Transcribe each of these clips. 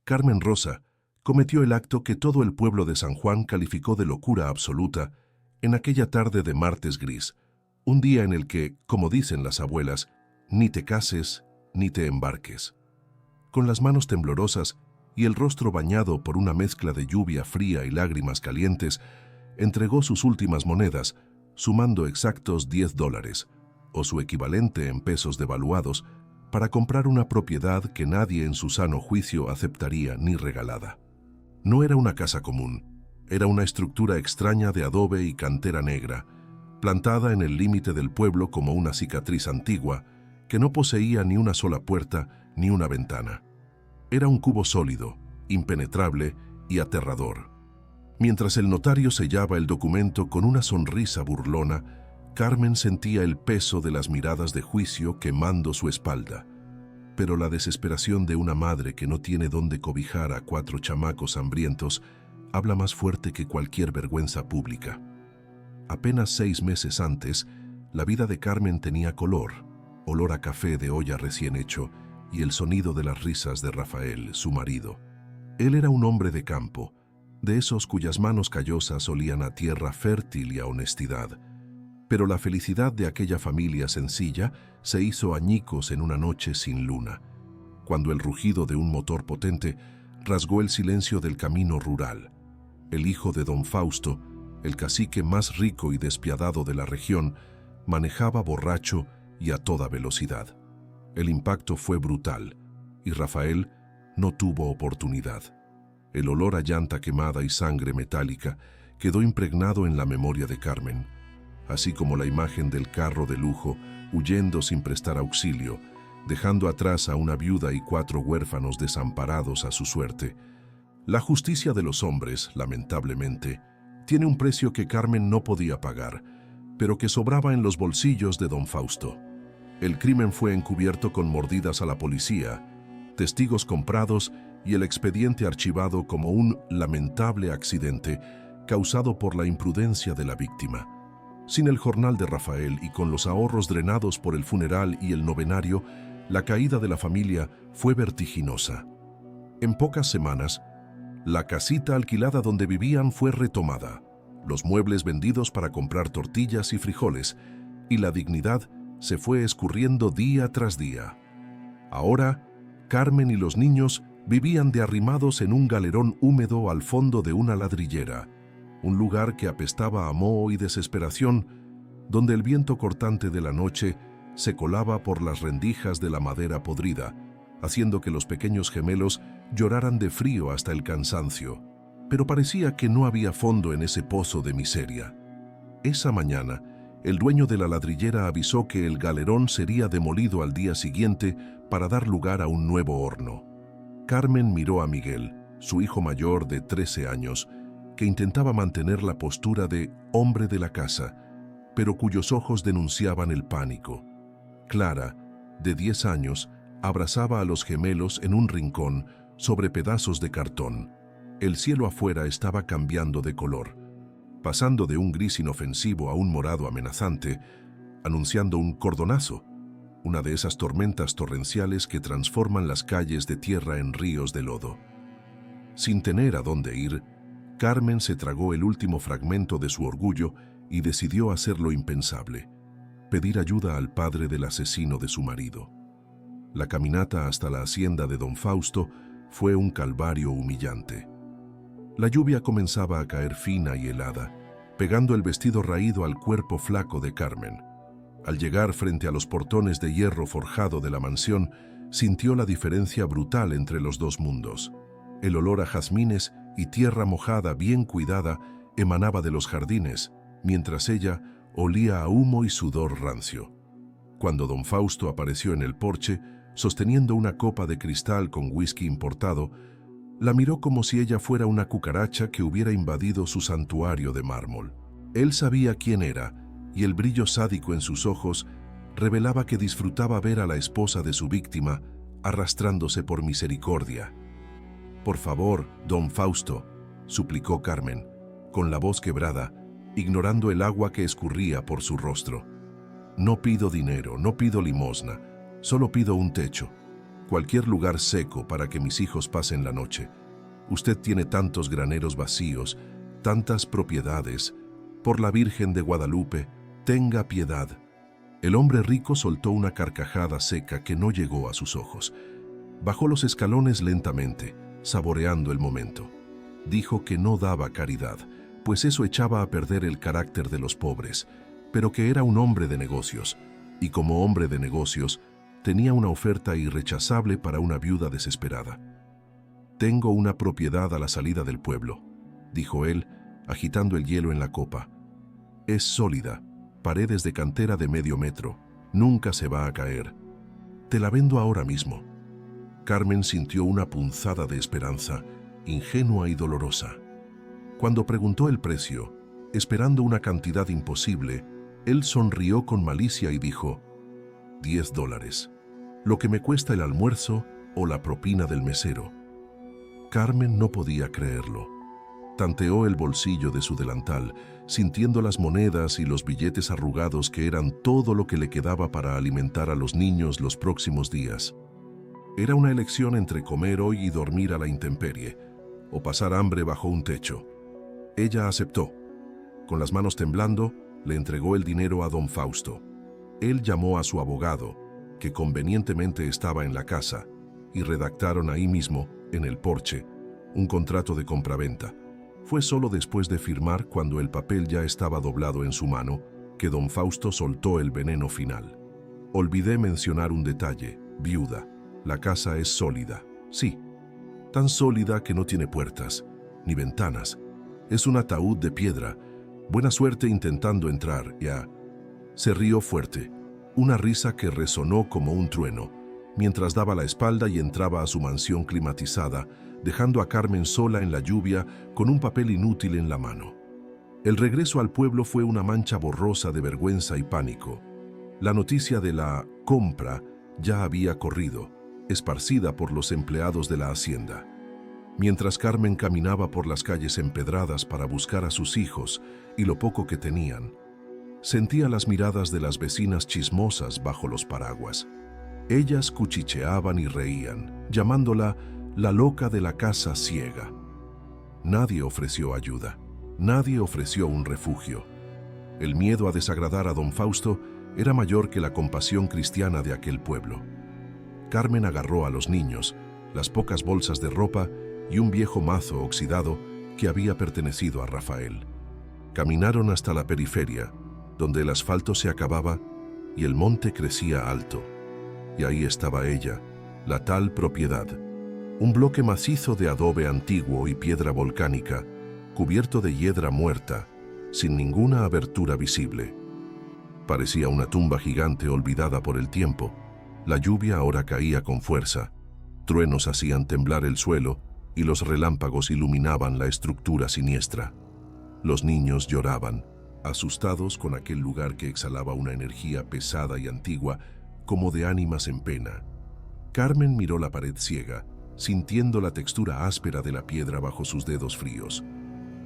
Carmen Rosa cometió el acto que todo el pueblo de San Juan calificó de locura absoluta en aquella tarde de martes gris, un día en el que, como dicen las abuelas, ni te cases ni te embarques. Con las manos temblorosas y el rostro bañado por una mezcla de lluvia fría y lágrimas calientes, entregó sus últimas monedas, sumando exactos $10, o su equivalente en pesos devaluados, para comprar una propiedad que nadie en su sano juicio aceptaría ni regalada. No era una casa común, era una estructura extraña de adobe y cantera negra, plantada en el límite del pueblo como una cicatriz antigua, que no poseía ni una sola puerta ni una ventana. Era un cubo sólido, impenetrable y aterrador. Mientras el notario sellaba el documento con una sonrisa burlona, Carmen sentía el peso de las miradas de juicio quemando su espalda. Pero la desesperación de una madre que no tiene dónde cobijar a 4 chamacos hambrientos habla más fuerte que cualquier vergüenza pública. Apenas 6 meses antes, la vida de Carmen tenía color, olor a café de olla recién hecho y el sonido de las risas de Rafael, su marido. Él era un hombre de campo, de esos cuyas manos callosas olían a tierra fértil y a honestidad. Pero la felicidad de aquella familia sencilla se hizo añicos en una noche sin luna, cuando el rugido de un motor potente rasgó el silencio del camino rural. El hijo de don Fausto, el cacique más rico y despiadado de la región, manejaba borracho y a toda velocidad. El impacto fue brutal, y Rafael no tuvo oportunidad. El olor a llanta quemada y sangre metálica quedó impregnado en la memoria de Carmen, así como la imagen del carro de lujo huyendo sin prestar auxilio, dejando atrás a una viuda y 4 huérfanos desamparados a su suerte. La justicia de los hombres, lamentablemente, tiene un precio que Carmen no podía pagar, pero que sobraba en los bolsillos de don Fausto. El crimen fue encubierto con mordidas a la policía, testigos comprados y el expediente archivado como un lamentable accidente causado por la imprudencia de la víctima. Sin el jornal de Rafael y con los ahorros drenados por el funeral y el novenario, la caída de la familia fue vertiginosa. En pocas semanas, la casita alquilada donde vivían fue retomada, los muebles vendidos para comprar tortillas y frijoles, y la dignidad se fue escurriendo día tras día. Ahora, Carmen y los niños vivían de arrimados en un galerón húmedo al fondo de una ladrillera, un lugar que apestaba a moho y desesperación, donde el viento cortante de la noche se colaba por las rendijas de la madera podrida, haciendo que los pequeños gemelos lloraran de frío hasta el cansancio. Pero parecía que no había fondo en ese pozo de miseria. Esa mañana, el dueño de la ladrillera avisó que el galerón sería demolido al día siguiente para dar lugar a un nuevo horno. Carmen miró a Miguel, su hijo mayor de 13 años, que intentaba mantener la postura de hombre de la casa, pero cuyos ojos denunciaban el pánico. Clara, de 10 años, abrazaba a los gemelos en un rincón sobre pedazos de cartón. El cielo afuera estaba cambiando de color, pasando de un gris inofensivo a un morado amenazante, anunciando un cordonazo, una de esas tormentas torrenciales que transforman las calles de tierra en ríos de lodo. Sin tener a dónde ir, Carmen se tragó el último fragmento de su orgullo y decidió hacer lo impensable, pedir ayuda al padre del asesino de su marido. La caminata hasta la hacienda de don Fausto fue un calvario humillante. La lluvia comenzaba a caer fina y helada, pegando el vestido raído al cuerpo flaco de Carmen. Al llegar frente a los portones de hierro forjado de la mansión, sintió la diferencia brutal entre los dos mundos. El olor a jazmines y tierra mojada bien cuidada emanaba de los jardines, mientras ella olía a humo y sudor rancio. Cuando don Fausto apareció en el porche, sosteniendo una copa de cristal con whisky importado, la miró como si ella fuera una cucaracha que hubiera invadido su santuario de mármol. Él sabía quién era, y el brillo sádico en sus ojos revelaba que disfrutaba ver a la esposa de su víctima arrastrándose por misericordia. «Por favor, don Fausto», suplicó Carmen, con la voz quebrada, ignorando el agua que escurría por su rostro. «No pido dinero, no pido limosna, solo pido un techo. Cualquier lugar seco para que mis hijos pasen la noche. Usted tiene tantos graneros vacíos, tantas propiedades. Por la Virgen de Guadalupe, tenga piedad. El hombre rico soltó una carcajada seca que no llegó a sus ojos. Bajó los escalones lentamente, saboreando el momento. Dijo que no daba caridad, pues eso echaba a perder el carácter de los pobres, pero que era un hombre de negocios, y como hombre de negocios, tenía una oferta irrechazable para una viuda desesperada. «Tengo una propiedad a la salida del pueblo», dijo él, agitando el hielo en la copa. «Es sólida, paredes de cantera de medio metro, nunca se va a caer. Te la vendo ahora mismo». Carmen sintió una punzada de esperanza, ingenua y dolorosa. Cuando preguntó el precio, esperando una cantidad imposible, él sonrió con malicia y dijo: $10, lo que me cuesta el almuerzo o la propina del mesero. Carmen no podía creerlo. Tanteó el bolsillo de su delantal, sintiendo las monedas y los billetes arrugados que eran todo lo que le quedaba para alimentar a los niños los próximos días. Era una elección entre comer hoy y dormir a la intemperie, o pasar hambre bajo un techo. Ella aceptó. Con las manos temblando, le entregó el dinero a don Fausto. Él llamó a su abogado, que convenientemente estaba en la casa, y redactaron ahí mismo, en el porche, un contrato de compraventa. Fue solo después de firmar, cuando el papel ya estaba doblado en su mano, que don Fausto soltó el veneno final. Olvidé mencionar un detalle, viuda. La casa es sólida, sí, tan sólida que no tiene puertas, ni ventanas. Es un ataúd de piedra. Buena suerte intentando entrar, ya. Se rió fuerte, una risa que resonó como un trueno, mientras daba la espalda y entraba a su mansión climatizada, dejando a Carmen sola en la lluvia con un papel inútil en la mano. El regreso al pueblo fue una mancha borrosa de vergüenza y pánico. La noticia de la compra ya había corrido, esparcida por los empleados de la hacienda. Mientras Carmen caminaba por las calles empedradas para buscar a sus hijos y lo poco que tenían, sentía las miradas de las vecinas chismosas bajo los paraguas. Ellas cuchicheaban y reían, llamándola la loca de la casa ciega. Nadie ofreció ayuda, nadie ofreció un refugio. El miedo a desagradar a don Fausto era mayor que la compasión cristiana de aquel pueblo. Carmen agarró a los niños, las pocas bolsas de ropa y un viejo mazo oxidado que había pertenecido a Rafael. Caminaron hasta la periferia, donde el asfalto se acababa y el monte crecía alto. Y ahí estaba ella, la tal propiedad, un bloque macizo de adobe antiguo y piedra volcánica, cubierto de hiedra muerta, sin ninguna abertura visible. Parecía una tumba gigante olvidada por el tiempo. La lluvia ahora caía con fuerza, truenos hacían temblar el suelo y los relámpagos iluminaban la estructura siniestra. Los niños lloraban, asustados con aquel lugar que exhalaba una energía pesada y antigua, como de ánimas en pena. Carmen miró la pared ciega, sintiendo la textura áspera de la piedra bajo sus dedos fríos.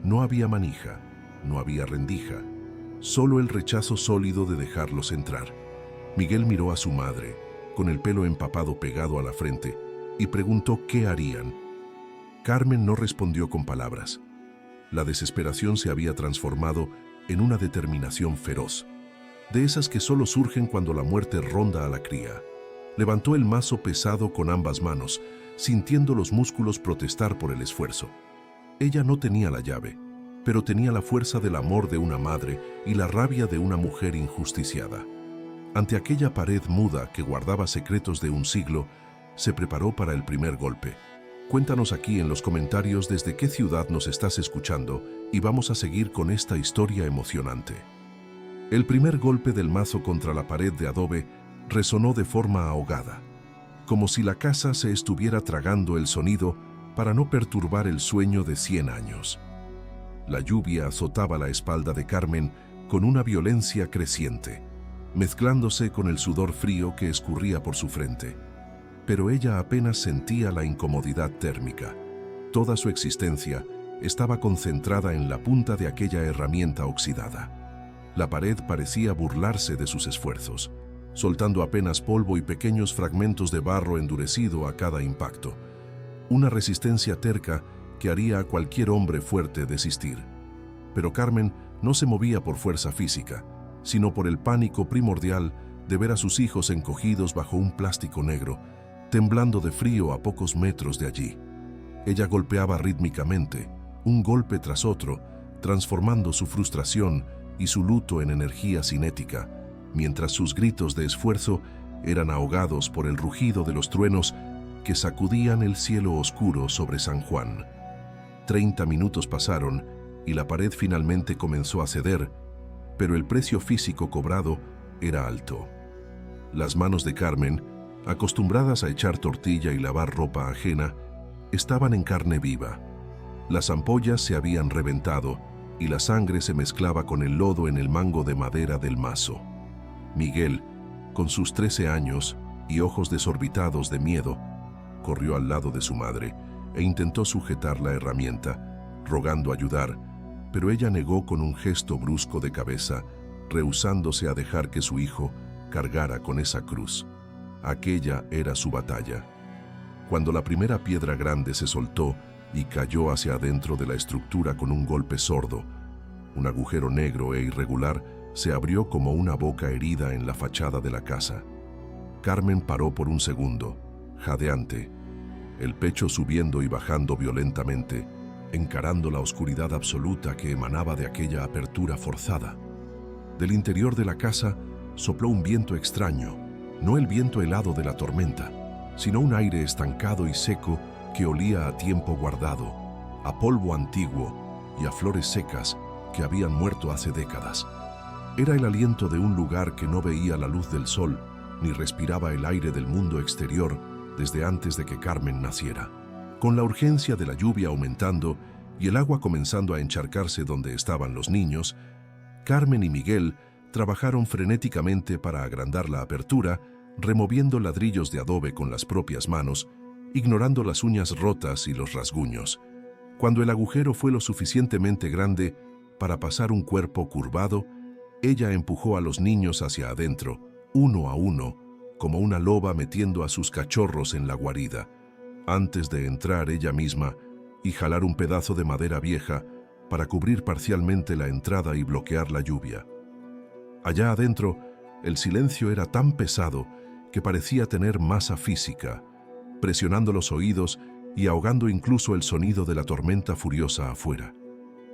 No había manija, no había rendija, solo el rechazo sólido de dejarlos entrar. Miguel miró a su madre, con el pelo empapado pegado a la frente, y preguntó qué harían. Carmen no respondió con palabras. La desesperación se había transformado en una determinación feroz, de esas que solo surgen cuando la muerte ronda a la cría. Levantó el mazo pesado con ambas manos, sintiendo los músculos protestar por el esfuerzo. Ella no tenía la llave, pero tenía la fuerza del amor de una madre y la rabia de una mujer injusticiada. Ante aquella pared muda que guardaba secretos de un siglo, se preparó para el primer golpe. Cuéntanos aquí en los comentarios desde qué ciudad nos estás escuchando y vamos a seguir con esta historia emocionante. El primer golpe del mazo contra la pared de adobe resonó de forma ahogada, como si la casa se estuviera tragando el sonido para no perturbar el sueño de 100 años. La lluvia azotaba la espalda de Carmen con una violencia creciente, mezclándose con el sudor frío que escurría por su frente. Pero ella apenas sentía la incomodidad térmica. Toda su existencia estaba concentrada en la punta de aquella herramienta oxidada. La pared parecía burlarse de sus esfuerzos. soltando apenas polvo y pequeños fragmentos de barro endurecido a cada impacto. Una resistencia terca que haría a cualquier hombre fuerte desistir. Pero Carmen no se movía por fuerza física, sino por el pánico primordial de ver a sus hijos encogidos bajo un plástico negro, temblando de frío a pocos metros de allí. Ella golpeaba rítmicamente, un golpe tras otro, transformando su frustración y su luto en energía cinética, mientras sus gritos de esfuerzo eran ahogados por el rugido de los truenos que sacudían el cielo oscuro sobre San Juan. 30 minutos pasaron y la pared finalmente comenzó a ceder, pero el precio físico cobrado era alto. Las manos de Carmen, acostumbradas a echar tortilla y lavar ropa ajena, estaban en carne viva. Las ampollas se habían reventado y la sangre se mezclaba con el lodo en el mango de madera del mazo. Miguel, con sus 13 años y ojos desorbitados de miedo, corrió al lado de su madre e intentó sujetar la herramienta, rogando ayudar, pero ella negó con un gesto brusco de cabeza, rehusándose a dejar que su hijo cargara con esa cruz. Aquella era su batalla. Cuando la primera piedra grande se soltó y cayó hacia adentro de la estructura con un golpe sordo, un agujero negro e irregular se abrió como una boca herida en la fachada de la casa. Carmen paró por un segundo, jadeante, el pecho subiendo y bajando violentamente, encarando la oscuridad absoluta que emanaba de aquella apertura forzada. Del interior de la casa sopló un viento extraño, no el viento helado de la tormenta, sino un aire estancado y seco que olía a tiempo guardado, a polvo antiguo y a flores secas que habían muerto hace décadas. Era el aliento de un lugar que no veía la luz del sol ni respiraba el aire del mundo exterior desde antes de que Carmen naciera. Con la urgencia de la lluvia aumentando y el agua comenzando a encharcarse donde estaban los niños, Carmen y Miguel trabajaron frenéticamente para agrandar la apertura, removiendo ladrillos de adobe con las propias manos, ignorando las uñas rotas y los rasguños. Cuando el agujero fue lo suficientemente grande para pasar un cuerpo curvado, ella empujó a los niños hacia adentro, uno a uno, como una loba metiendo a sus cachorros en la guarida, antes de entrar ella misma y jalar un pedazo de madera vieja para cubrir parcialmente la entrada y bloquear la lluvia. Allá adentro, el silencio era tan pesado que parecía tener masa física, presionando los oídos y ahogando incluso el sonido de la tormenta furiosa afuera.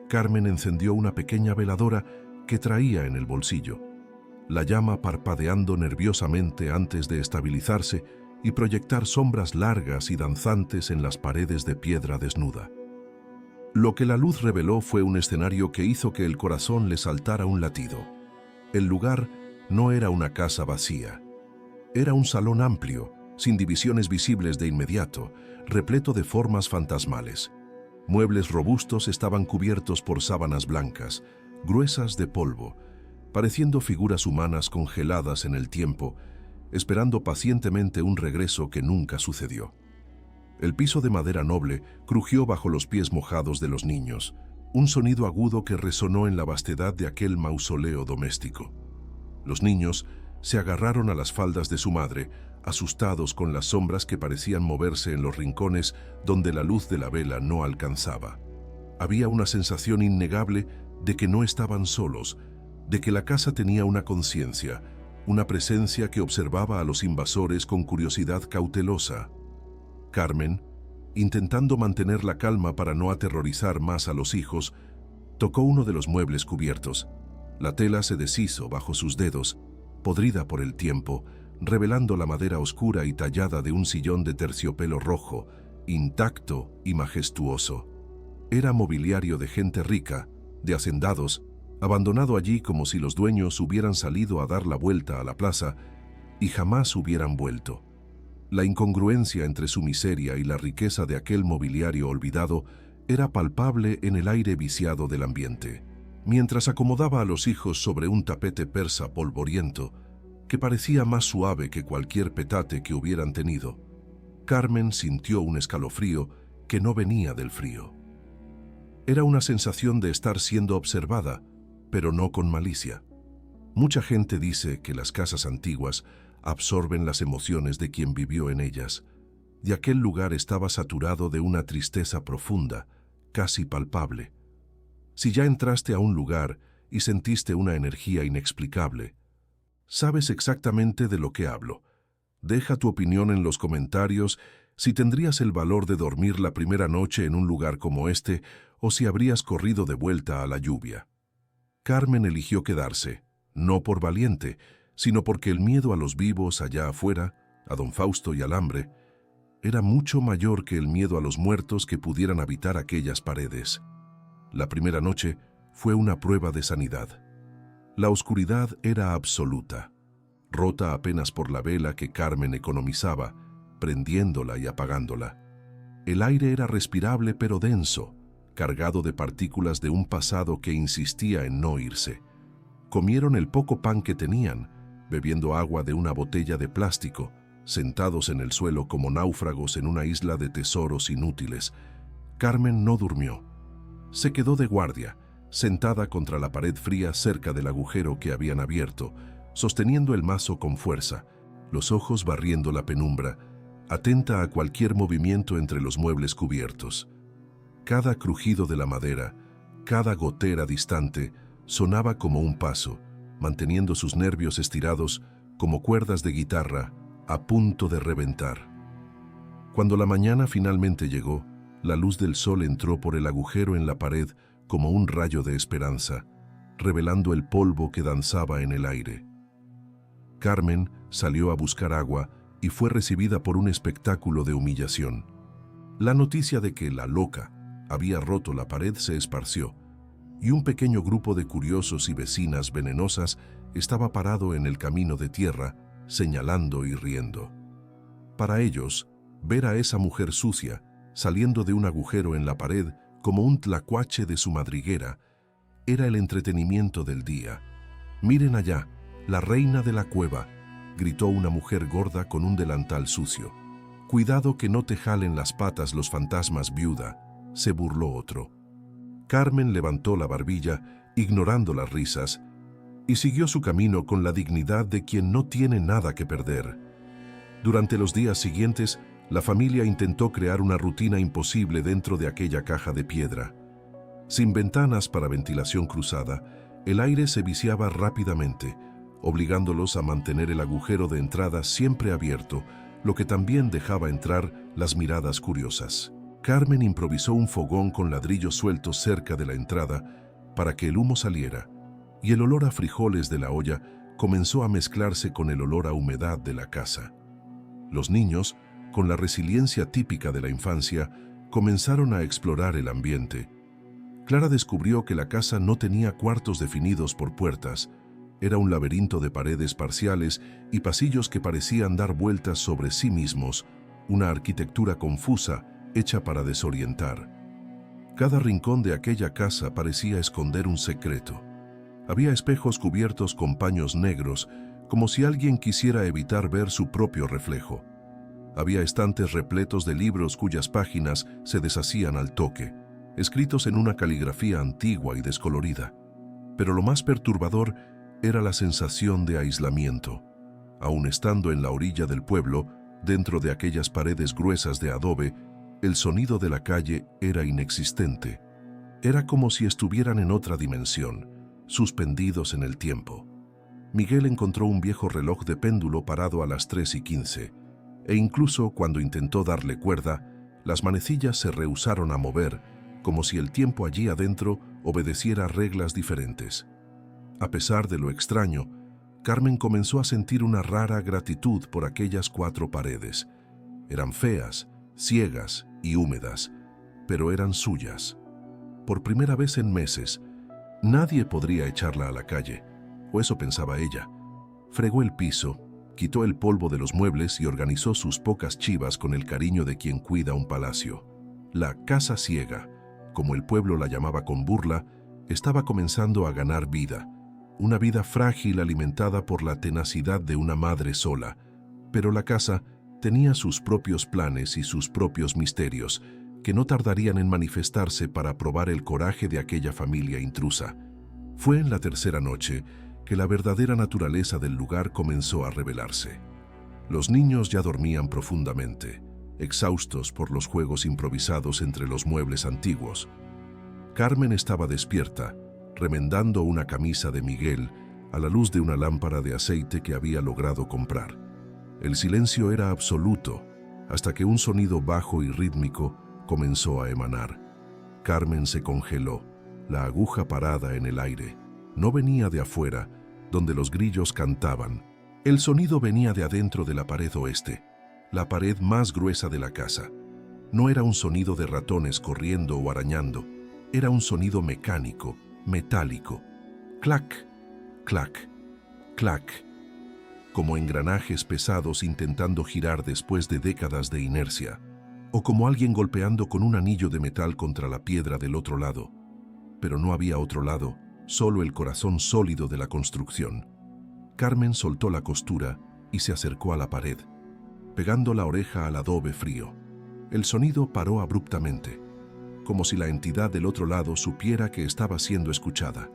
Carmen encendió una pequeña veladora que traía en el bolsillo, la llama parpadeando nerviosamente antes de estabilizarse y proyectar sombras largas y danzantes en las paredes de piedra desnuda. Lo que la luz reveló fue un escenario que hizo que el corazón le saltara un latido. El lugar no era una casa vacía. Era un salón amplio, sin divisiones visibles de inmediato, repleto de formas fantasmales. Muebles robustos estaban cubiertos por sábanas blancas, gruesas de polvo, pareciendo figuras humanas congeladas en el tiempo, esperando pacientemente un regreso que nunca sucedió. El piso de madera noble crujió bajo los pies mojados de los niños, un sonido agudo que resonó en la vastedad de aquel mausoleo doméstico. Los niños se agarraron a las faldas de su madre, asustados con las sombras que parecían moverse en los rincones donde la luz de la vela no alcanzaba. Había una sensación innegable de que no estaban solos, de que la casa tenía una conciencia, una presencia que observaba a los invasores con curiosidad cautelosa. Carmen, intentando mantener la calma para no aterrorizar más a los hijos, tocó uno de los muebles cubiertos. La tela se deshizo bajo sus dedos, podrida por el tiempo, revelando la madera oscura y tallada de un sillón de terciopelo rojo, intacto y majestuoso. Era mobiliario de gente rica, de hacendados, abandonado allí como si los dueños hubieran salido a dar la vuelta a la plaza y jamás hubieran vuelto. La incongruencia entre su miseria y la riqueza de aquel mobiliario olvidado era palpable en el aire viciado del ambiente. Mientras acomodaba a los hijos sobre un tapete persa polvoriento, que parecía más suave que cualquier petate que hubieran tenido, Carmen sintió un escalofrío que no venía del frío. Era una sensación de estar siendo observada, pero no con malicia. Mucha gente dice que las casas antiguas absorben las emociones de quien vivió en ellas, y aquel lugar estaba saturado de una tristeza profunda, casi palpable. Si ya entraste a un lugar y sentiste una energía inexplicable, sabes exactamente de lo que hablo. Deja tu opinión en los comentarios si tendrías el valor de dormir la primera noche en un lugar como este o si habrías corrido de vuelta a la lluvia. Carmen eligió quedarse, no por valiente, sino porque el miedo a los vivos allá afuera, a don Fausto y al hambre, era mucho mayor que el miedo a los muertos que pudieran habitar aquellas paredes. La primera noche fue una prueba de sanidad. La oscuridad era absoluta, rota apenas por la vela que Carmen economizaba, prendiéndola y apagándola. El aire era respirable pero denso, cargado de partículas de un pasado que insistía en no irse. Comieron el poco pan que tenían, bebiendo agua de una botella de plástico, sentados en el suelo como náufragos en una isla de tesoros inútiles. Carmen no durmió. Se quedó de guardia, sentada contra la pared fría cerca del agujero que habían abierto, sosteniendo el mazo con fuerza, los ojos barriendo la penumbra, atenta a cualquier movimiento entre los muebles cubiertos. Cada crujido de la madera, cada gotera distante, sonaba como un paso, manteniendo sus nervios estirados como cuerdas de guitarra a punto de reventar. Cuando la mañana finalmente llegó, la luz del sol entró por el agujero en la pared como un rayo de esperanza, revelando el polvo que danzaba en el aire. Carmen salió a buscar agua y fue recibida por un espectáculo de humillación. La noticia de que la loca había roto la pared se esparció, y un pequeño grupo de curiosos y vecinas venenosas estaba parado en el camino de tierra, señalando y riendo. Para ellos, ver a esa mujer sucia saliendo de un agujero en la pared como un tlacuache de su madriguera era el entretenimiento del día. «Miren allá, la reina de la cueva», gritó una mujer gorda con un delantal sucio. «Cuidado que no te jalen las patas los fantasmas, viuda», se burló otro. Carmen levantó la barbilla, ignorando las risas, y siguió su camino con la dignidad de quien no tiene nada que perder. Durante los días siguientes, la familia intentó crear una rutina imposible dentro de aquella caja de piedra. Sin ventanas para ventilación cruzada, el aire se viciaba rápidamente, obligándolos a mantener el agujero de entrada siempre abierto, lo que también dejaba entrar las miradas curiosas. Carmen improvisó un fogón con ladrillos sueltos cerca de la entrada para que el humo saliera, y el olor a frijoles de la olla comenzó a mezclarse con el olor a humedad de la casa. Los niños, con la resiliencia típica de la infancia, comenzaron a explorar el ambiente. Clara descubrió que la casa no tenía cuartos definidos por puertas. Era un laberinto de paredes parciales y pasillos que parecían dar vueltas sobre sí mismos, una arquitectura confusa hecha para desorientar. Cada rincón de aquella casa parecía esconder un secreto. Había espejos cubiertos con paños negros, como si alguien quisiera evitar ver su propio reflejo. Había estantes repletos de libros cuyas páginas se deshacían al toque, escritos en una caligrafía antigua y descolorida. Pero lo más perturbador era la sensación de aislamiento. Aun estando en la orilla del pueblo, dentro de aquellas paredes gruesas de adobe, el sonido de la calle era inexistente. Era como si estuvieran en otra dimensión, suspendidos en el tiempo. Miguel encontró un viejo reloj de péndulo parado a las 3:15, e incluso cuando intentó darle cuerda, las manecillas se rehusaron a mover, como si el tiempo allí adentro obedeciera reglas diferentes. A pesar de lo extraño, Carmen comenzó a sentir una rara gratitud por aquellas 4 paredes. Eran feas, ciegas y húmedas, pero eran suyas. Por primera vez en meses, nadie podría echarla a la calle, o eso pensaba ella. Fregó el piso, quitó el polvo de los muebles y organizó sus pocas chivas con el cariño de quien cuida un palacio. La casa ciega, como el pueblo la llamaba con burla, estaba comenzando a ganar vida. Una vida frágil alimentada por la tenacidad de una madre sola. Pero la casa tenía sus propios planes y sus propios misterios, que no tardarían en manifestarse para probar el coraje de aquella familia intrusa. Fue en la tercera noche que la verdadera naturaleza del lugar comenzó a revelarse. Los niños ya dormían profundamente, exhaustos por los juegos improvisados entre los muebles antiguos. Carmen estaba despierta, remendando una camisa de Miguel a la luz de una lámpara de aceite que había logrado comprar. El silencio era absoluto, hasta que un sonido bajo y rítmico comenzó a emanar. Carmen se congeló, la aguja parada en el aire. No venía de afuera, donde los grillos cantaban. El sonido venía de adentro de la pared oeste, la pared más gruesa de la casa. No era un sonido de ratones corriendo o arañando, era un sonido mecánico, metálico. Clac, clac, clac, como engranajes pesados intentando girar después de décadas de inercia, o como alguien golpeando con un anillo de metal contra la piedra del otro lado. Pero no había otro lado, solo el corazón sólido de la construcción. Carmen soltó la costura y se acercó a la pared, pegando la oreja al adobe frío. El sonido paró abruptamente, como si la entidad del otro lado supiera que estaba siendo escuchada.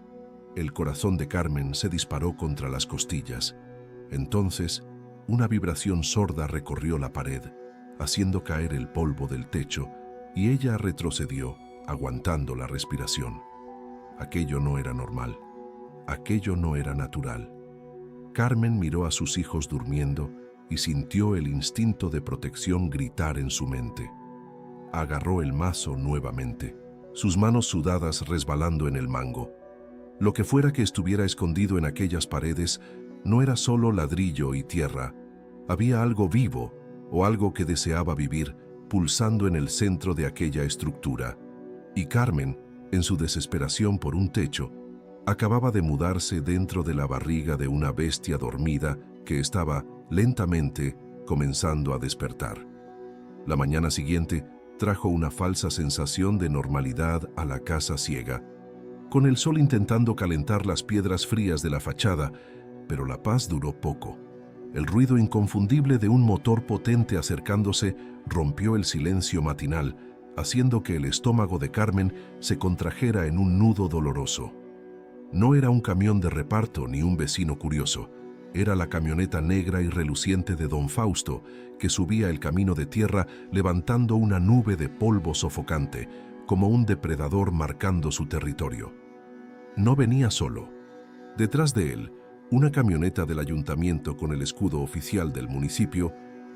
El corazón de Carmen se disparó contra las costillas. Entonces, una vibración sorda recorrió la pared, haciendo caer el polvo del techo, y ella retrocedió, aguantando la respiración. Aquello no era normal. Aquello no era natural. Carmen miró a sus hijos durmiendo y sintió el instinto de protección gritar en su mente. Agarró el mazo nuevamente, sus manos sudadas resbalando en el mango. Lo que fuera que estuviera escondido en aquellas paredes no era solo ladrillo y tierra. Había algo vivo o algo que deseaba vivir, pulsando en el centro de aquella estructura. Y Carmen, en su desesperación por un techo, acababa de mudarse dentro de la barriga de una bestia dormida que estaba lentamente comenzando a despertar. La mañana siguiente trajo una falsa sensación de normalidad a la casa ciega, con el sol intentando calentar las piedras frías de la fachada, pero la paz duró poco. El ruido inconfundible de un motor potente acercándose rompió el silencio matinal, haciendo que el estómago de Carmen se contrajera en un nudo doloroso. No era un camión de reparto ni un vecino curioso. Era la camioneta negra y reluciente de don Fausto, que subía el camino de tierra levantando una nube de polvo sofocante, como un depredador marcando su territorio. No venía solo. Detrás de él, una camioneta del ayuntamiento con el escudo oficial del municipio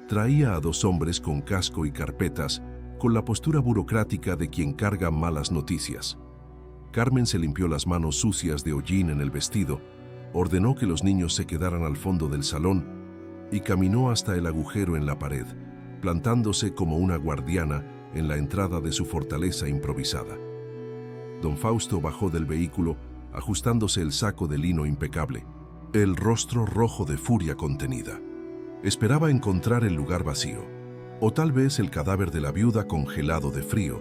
traía a dos hombres con casco y carpetas, con la postura burocrática de quien carga malas noticias. Carmen se limpió las manos sucias de hollín en el vestido, ordenó que los niños se quedaran al fondo del salón y caminó hasta el agujero en la pared, plantándose como una guardiana en la entrada de su fortaleza improvisada. Don Fausto bajó del vehículo, ajustándose el saco de lino impecable, el rostro rojo de furia contenida. Esperaba encontrar el lugar vacío, o tal vez el cadáver de la viuda congelado de frío,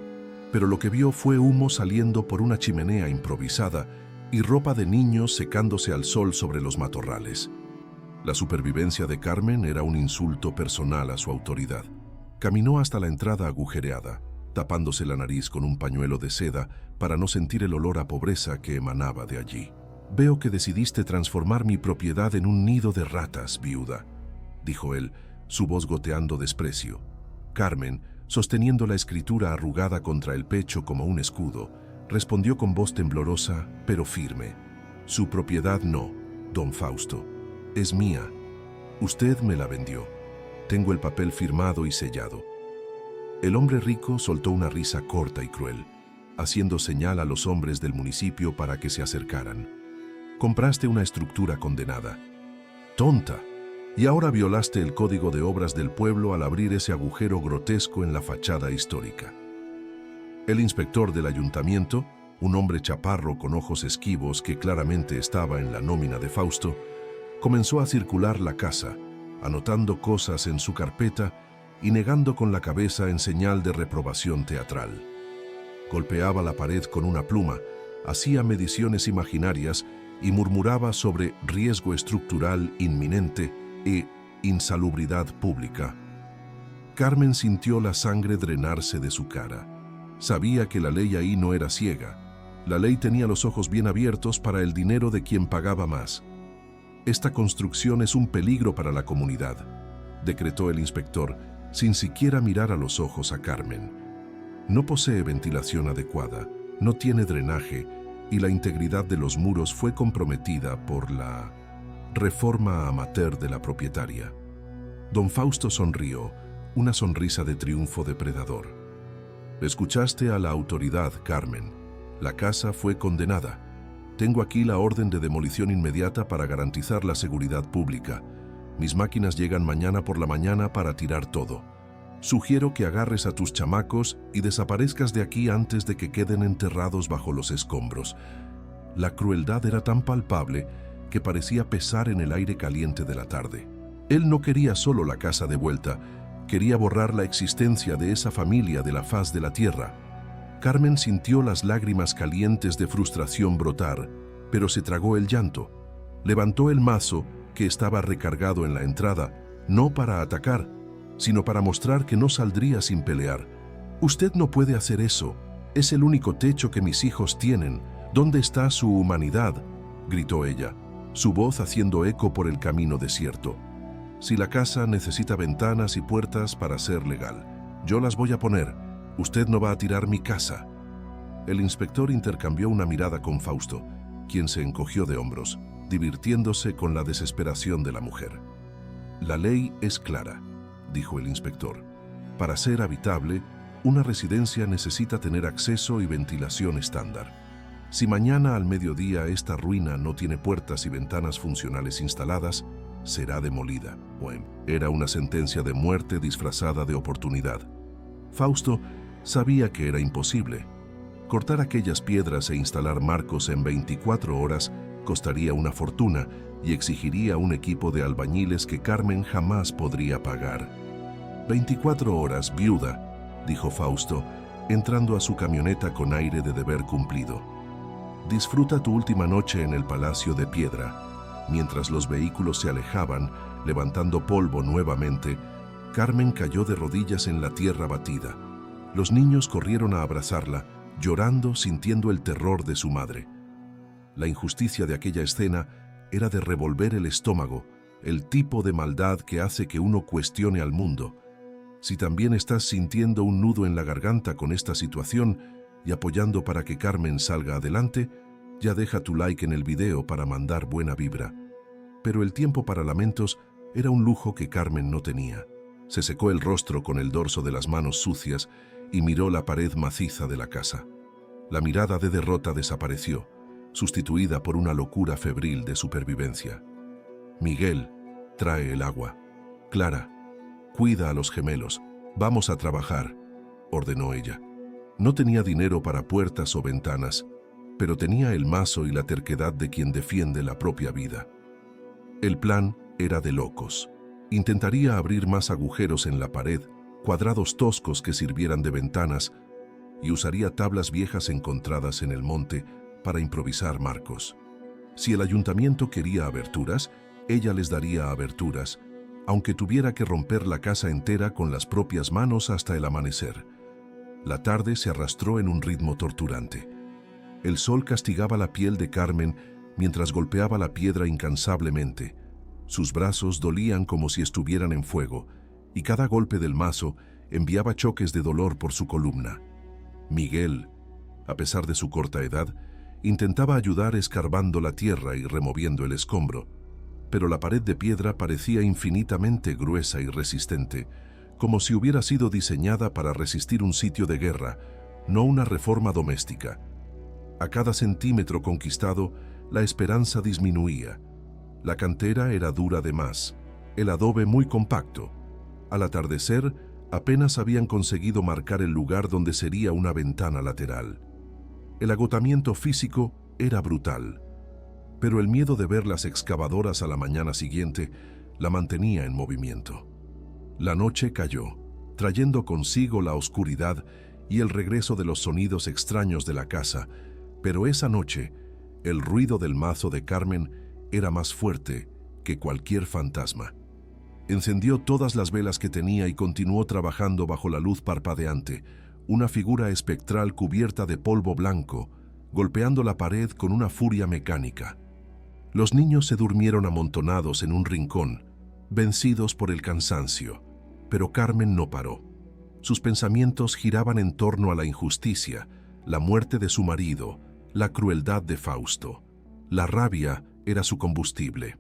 pero lo que vio fue humo saliendo por una chimenea improvisada y ropa de niños secándose al sol sobre los matorrales. La supervivencia de Carmen era un insulto personal a su autoridad. Caminó hasta la entrada agujereada, tapándose la nariz con un pañuelo de seda para no sentir el olor a pobreza que emanaba de allí. «Veo que decidiste transformar mi propiedad en un nido de ratas, viuda», dijo él, su voz goteando desprecio. Carmen, sosteniendo la escritura arrugada contra el pecho como un escudo, respondió con voz temblorosa, pero firme. «Su propiedad no, don Fausto. Es mía. Usted me la vendió. Tengo el papel firmado y sellado». El hombre rico soltó una risa corta y cruel, haciendo señal a los hombres del municipio para que se acercaran. «Compraste una estructura condenada. ¡Tonta! Y ahora violaste el código de obras del pueblo al abrir ese agujero grotesco en la fachada histórica». El inspector del ayuntamiento, un hombre chaparro con ojos esquivos que claramente estaba en la nómina de Fausto, comenzó a circular la casa, anotando cosas en su carpeta y negando con la cabeza en señal de reprobación teatral. Golpeaba la pared con una pluma, hacía mediciones imaginarias y murmuraba sobre riesgo estructural inminente e insalubridad pública. Carmen sintió la sangre drenarse de su cara. Sabía que la ley ahí no era ciega. La ley tenía los ojos bien abiertos para el dinero de quien pagaba más. Esta construcción es un peligro para la comunidad, decretó el inspector, sin siquiera mirar a los ojos a Carmen. No posee ventilación adecuada, no tiene drenaje y la integridad de los muros fue comprometida por la reforma amateur de la propietaria. Don Fausto sonrió, una sonrisa de triunfo depredador. Escuchaste a la autoridad, Carmen. La casa fue condenada. Tengo aquí la orden de demolición inmediata para garantizar la seguridad pública. Mis máquinas llegan mañana por la mañana para tirar todo. Sugiero que agarres a tus chamacos y desaparezcas de aquí antes de que queden enterrados bajo los escombros. La crueldad era tan palpable que parecía pesar en el aire caliente de la tarde. Él no quería solo la casa de vuelta, quería borrar la existencia de esa familia de la faz de la tierra. Carmen sintió las lágrimas calientes de frustración brotar, pero se tragó el llanto. Levantó el mazo que estaba recargado en la entrada, no para atacar, sino para mostrar que no saldría sin pelear. Usted no puede hacer eso. Es el único techo que mis hijos tienen. ¿Dónde está su humanidad?, gritó ella, su voz haciendo eco por el camino desierto. Si la casa necesita ventanas y puertas para ser legal, yo las voy a poner. Usted no va a tirar mi casa. El inspector intercambió una mirada con Fausto, quien se encogió de hombros, divirtiéndose con la desesperación de la mujer. La ley es clara, dijo el inspector. Para ser habitable, una residencia necesita tener acceso y ventilación estándar. Si mañana al mediodía esta ruina no tiene puertas y ventanas funcionales instaladas, será demolida. Bueno, era una sentencia de muerte disfrazada de oportunidad. Fausto sabía que era imposible. Cortar aquellas piedras e instalar marcos en 24 horas costaría una fortuna y exigiría un equipo de albañiles que Carmen jamás podría pagar. 24 horas, viuda, dijo Fausto, entrando a su camioneta con aire de deber cumplido. Disfruta tu última noche en el Palacio de Piedra. Mientras los vehículos se alejaban, levantando polvo nuevamente, Carmen cayó de rodillas en la tierra batida. Los niños corrieron a abrazarla, llorando, sintiendo el terror de su madre. La injusticia de aquella escena era de revolver el estómago, el tipo de maldad que hace que uno cuestione al mundo. Si también estás sintiendo un nudo en la garganta con esta situación y apoyando para que Carmen salga adelante, ya deja tu like en el video para mandar buena vibra. Pero el tiempo para lamentos era un lujo que Carmen no tenía. Se secó el rostro con el dorso de las manos sucias y miró la pared maciza de la casa. La mirada de derrota desapareció, sustituida por una locura febril de supervivencia. Miguel, trae el agua. Clara, cuida a los gemelos. Vamos a trabajar, ordenó ella. No tenía dinero para puertas o ventanas, pero tenía el mazo y la terquedad de quien defiende la propia vida. El plan era de locos. Intentaría abrir más agujeros en la pared, cuadrados toscos que sirvieran de ventanas, y usaría tablas viejas encontradas en el monte para improvisar marcos. Si el ayuntamiento quería aberturas, ella les daría aberturas, aunque tuviera que romper la casa entera con las propias manos hasta el amanecer. La tarde se arrastró en un ritmo torturante. El sol castigaba la piel de Carmen mientras golpeaba la piedra incansablemente. Sus brazos dolían como si estuvieran en fuego, y cada golpe del mazo enviaba choques de dolor por su columna. Miguel, a pesar de su corta edad, intentaba ayudar escarbando la tierra y removiendo el escombro, pero la pared de piedra parecía infinitamente gruesa y resistente, como si hubiera sido diseñada para resistir un sitio de guerra, no una reforma doméstica. A cada centímetro conquistado, la esperanza disminuía. La cantera era dura de más, el adobe muy compacto. Al atardecer, apenas habían conseguido marcar el lugar donde sería una ventana lateral. El agotamiento físico era brutal, pero el miedo de ver las excavadoras a la mañana siguiente la mantenía en movimiento. La noche cayó, trayendo consigo la oscuridad y el regreso de los sonidos extraños de la casa, pero esa noche, el ruido del mazo de Carmen era más fuerte que cualquier fantasma. Encendió todas las velas que tenía y continuó trabajando bajo la luz parpadeante, una figura espectral cubierta de polvo blanco, golpeando la pared con una furia mecánica. Los niños se durmieron amontonados en un rincón, vencidos por el cansancio, pero Carmen no paró. Sus pensamientos giraban en torno a la injusticia, la muerte de su marido, la crueldad de Fausto. La rabia era su combustible.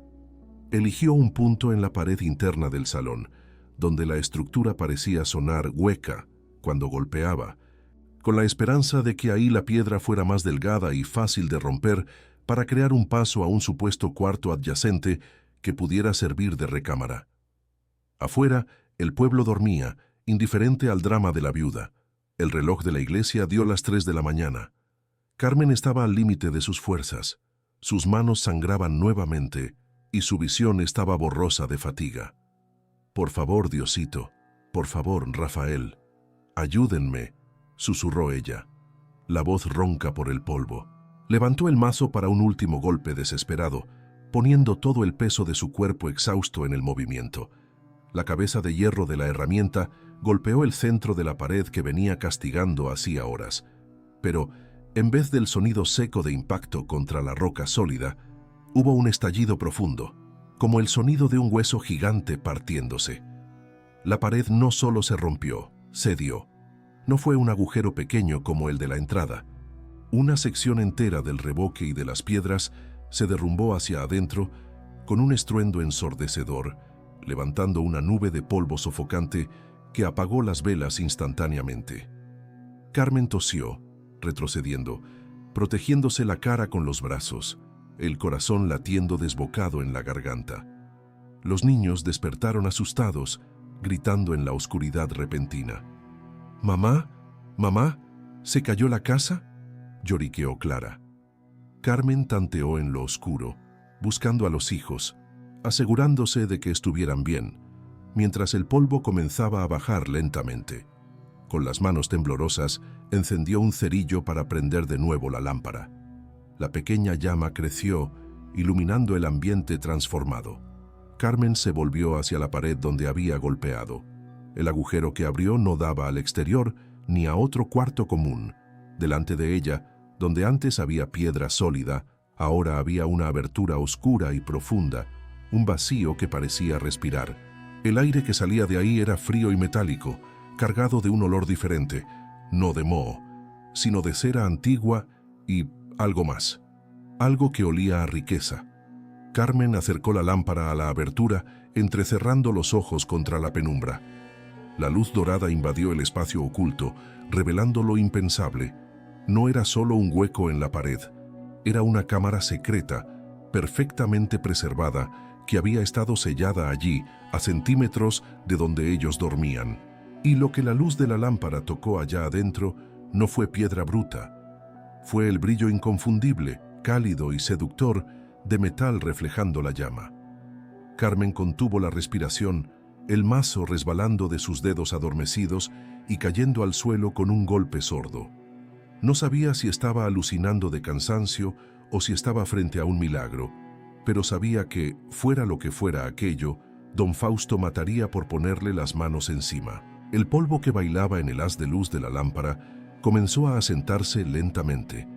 Eligió un punto en la pared interna del salón, donde la estructura parecía sonar hueca cuando golpeaba, con la esperanza de que ahí la piedra fuera más delgada y fácil de romper para crear un paso a un supuesto cuarto adyacente que pudiera servir de recámara. Afuera, el pueblo dormía, indiferente al drama de la viuda. El reloj de la iglesia dio las 3 de la mañana. Carmen estaba al límite de sus fuerzas. Sus manos sangraban nuevamente y su visión estaba borrosa de fatiga. «Por favor, Diosito, por favor, Rafael, ayúdenme», susurró ella, la voz ronca por el polvo. Levantó el mazo para un último golpe desesperado, poniendo todo el peso de su cuerpo exhausto en el movimiento. La cabeza de hierro de la herramienta golpeó el centro de la pared que venía castigando hacía horas. Pero, en vez del sonido seco de impacto contra la roca sólida, hubo un estallido profundo, como el sonido de un hueso gigante partiéndose. La pared no solo se rompió, cedió. No fue un agujero pequeño como el de la entrada. Una sección entera del revoque y de las piedras se derrumbó hacia adentro con un estruendo ensordecedor, levantando una nube de polvo sofocante que apagó las velas instantáneamente. Carmen tosió, retrocediendo, protegiéndose la cara con los brazos, el corazón latiendo desbocado en la garganta. Los niños despertaron asustados, gritando en la oscuridad repentina. «¿Mamá? ¿Mamá? ¿Se cayó la casa?», lloriqueó Clara. Carmen tanteó en lo oscuro, buscando a los hijos, asegurándose de que estuvieran bien, mientras el polvo comenzaba a bajar lentamente. Con las manos temblorosas, encendió un cerillo para prender de nuevo la lámpara. La pequeña llama creció, iluminando el ambiente transformado. Carmen se volvió hacia la pared donde había golpeado. El agujero que abrió no daba al exterior ni a otro cuarto común. Delante de ella, donde antes había piedra sólida, ahora había una abertura oscura y profunda, un vacío que parecía respirar. El aire que salía de ahí era frío y metálico, cargado de un olor diferente, no de moho, sino de cera antigua y algo más, algo que olía a riqueza. Carmen acercó la lámpara a la abertura, entrecerrando los ojos contra la penumbra. La luz dorada invadió el espacio oculto, revelando lo impensable. No era solo un hueco en la pared, era una cámara secreta, perfectamente preservada, que había estado sellada allí, a centímetros de donde ellos dormían. Y lo que la luz de la lámpara tocó allá adentro no fue piedra bruta. Fue el brillo inconfundible, cálido y seductor, de metal reflejando la llama. Carmen contuvo la respiración, el mazo resbalando de sus dedos adormecidos y cayendo al suelo con un golpe sordo. No sabía si estaba alucinando de cansancio o si estaba frente a un milagro, pero sabía que, fuera lo que fuera aquello, don Fausto mataría por ponerle las manos encima. El polvo que bailaba en el haz de luz de la lámpara comenzó a asentarse lentamente,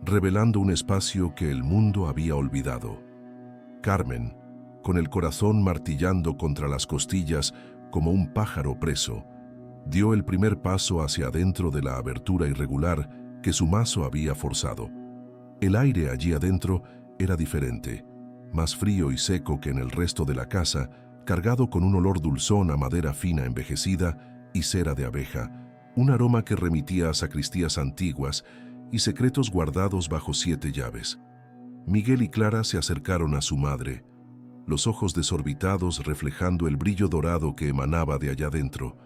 revelando un espacio que el mundo había olvidado. Carmen, con el corazón martillando contra las costillas como un pájaro preso, dio el primer paso hacia adentro de la abertura irregular que su mazo había forzado. El aire allí adentro era diferente, más frío y seco que en el resto de la casa, cargado con un olor dulzón a madera fina envejecida y cera de abeja, un aroma que remitía a sacristías antiguas y secretos guardados bajo 7 llaves. Miguel y Clara se acercaron a su madre, los ojos desorbitados reflejando el brillo dorado que emanaba de allá dentro,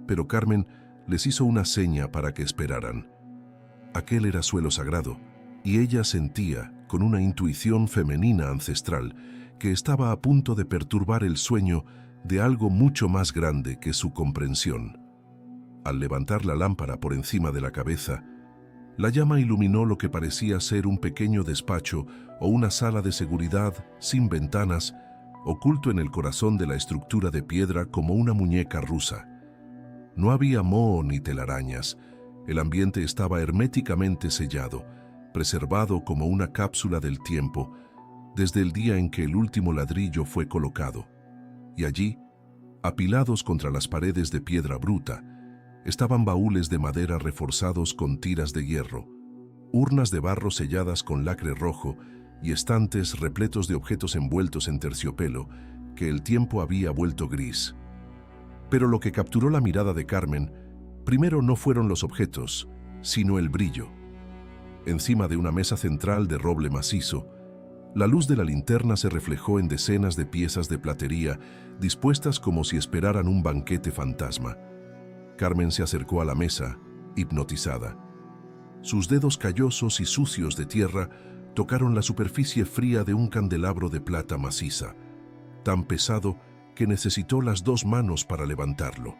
pero Carmen les hizo una seña para que esperaran. Aquel era suelo sagrado, y ella sentía, con una intuición femenina ancestral, que estaba a punto de perturbar el sueño de algo mucho más grande que su comprensión. Al levantar la lámpara por encima de la cabeza, la llama iluminó lo que parecía ser un pequeño despacho o una sala de seguridad sin ventanas, oculto en el corazón de la estructura de piedra como una muñeca rusa. No había moho ni telarañas. El ambiente estaba herméticamente sellado, preservado como una cápsula del tiempo, desde el día en que el último ladrillo fue colocado. Y allí, apilados contra las paredes de piedra bruta, estaban baúles de madera reforzados con tiras de hierro, urnas de barro selladas con lacre rojo y estantes repletos de objetos envueltos en terciopelo que el tiempo había vuelto gris. Pero lo que capturó la mirada de Carmen primero no fueron los objetos, sino el brillo. Encima de una mesa central de roble macizo, la luz de la linterna se reflejó en decenas de piezas de platería dispuestas como si esperaran un banquete fantasma. Carmen se acercó a la mesa, hipnotizada. Sus dedos callosos y sucios de tierra tocaron la superficie fría de un candelabro de plata maciza, tan pesado que necesitó las dos manos para levantarlo.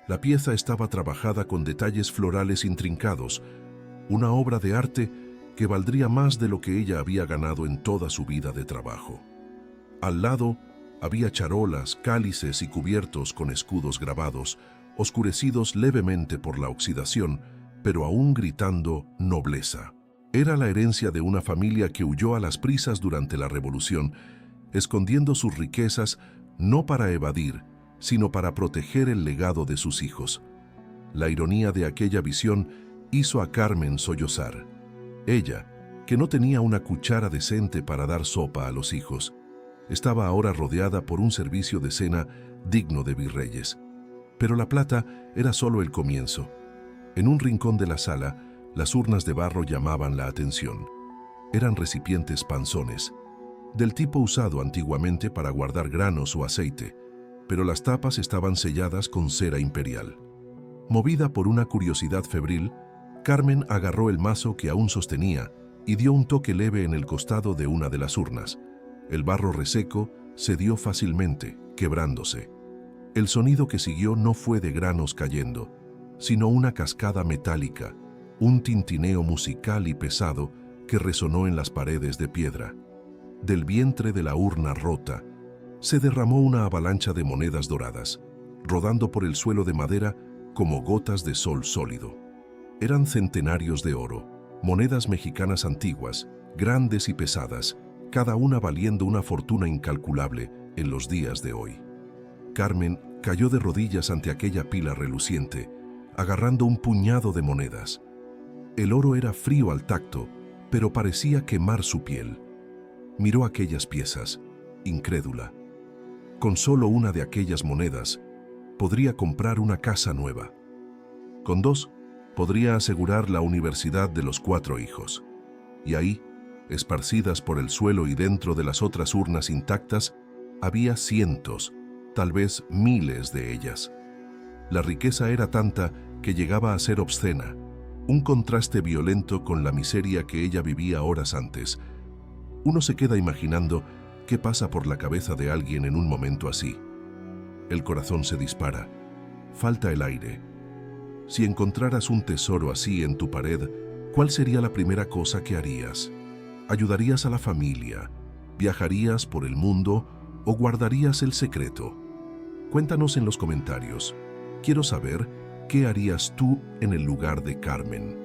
La pieza estaba trabajada con detalles florales intrincados, una obra de arte que valdría más de lo que ella había ganado en toda su vida de trabajo. Al lado había charolas, cálices y cubiertos con escudos grabados, oscurecidos levemente por la oxidación, pero aún gritando nobleza. Era la herencia de una familia que huyó a las prisas durante la Revolución, escondiendo sus riquezas no para evadir, sino para proteger el legado de sus hijos. La ironía de aquella visión hizo a Carmen sollozar. Ella, que no tenía una cuchara decente para dar sopa a los hijos, estaba ahora rodeada por un servicio de cena digno de virreyes. Pero la plata era solo el comienzo. En un rincón de la sala, las urnas de barro llamaban la atención. Eran recipientes panzones, del tipo usado antiguamente para guardar granos o aceite, pero las tapas estaban selladas con cera imperial. Movida por una curiosidad febril, Carmen agarró el mazo que aún sostenía y dio un toque leve en el costado de una de las urnas. El barro reseco cedió fácilmente, quebrándose. El sonido que siguió no fue de granos cayendo, sino una cascada metálica, un tintineo musical y pesado que resonó en las paredes de piedra. Del vientre de la urna rota, se derramó una avalancha de monedas doradas, rodando por el suelo de madera como gotas de sol sólido. Eran centenarios de oro, monedas mexicanas antiguas, grandes y pesadas, cada una valiendo una fortuna incalculable en los días de hoy. Carmen cayó de rodillas ante aquella pila reluciente, agarrando un puñado de monedas. El oro era frío al tacto, pero parecía quemar su piel. Miró aquellas piezas, incrédula. Con solo una de aquellas monedas, podría comprar una casa nueva. Con dos, podría asegurar la universidad de los 4 hijos. Y ahí, esparcidas por el suelo y dentro de las otras urnas intactas, había cientos, tal vez miles de ellas. La riqueza era tanta que llegaba a ser obscena, un contraste violento con la miseria que ella vivía horas antes. Uno se queda imaginando qué pasa por la cabeza de alguien en un momento así. El corazón se dispara, falta el aire. Si encontraras un tesoro así en tu pared, ¿cuál sería la primera cosa que harías? ¿Ayudarías a la familia? ¿Viajarías por el mundo o guardarías el secreto? Cuéntanos en los comentarios. Quiero saber qué harías tú en el lugar de Carmen.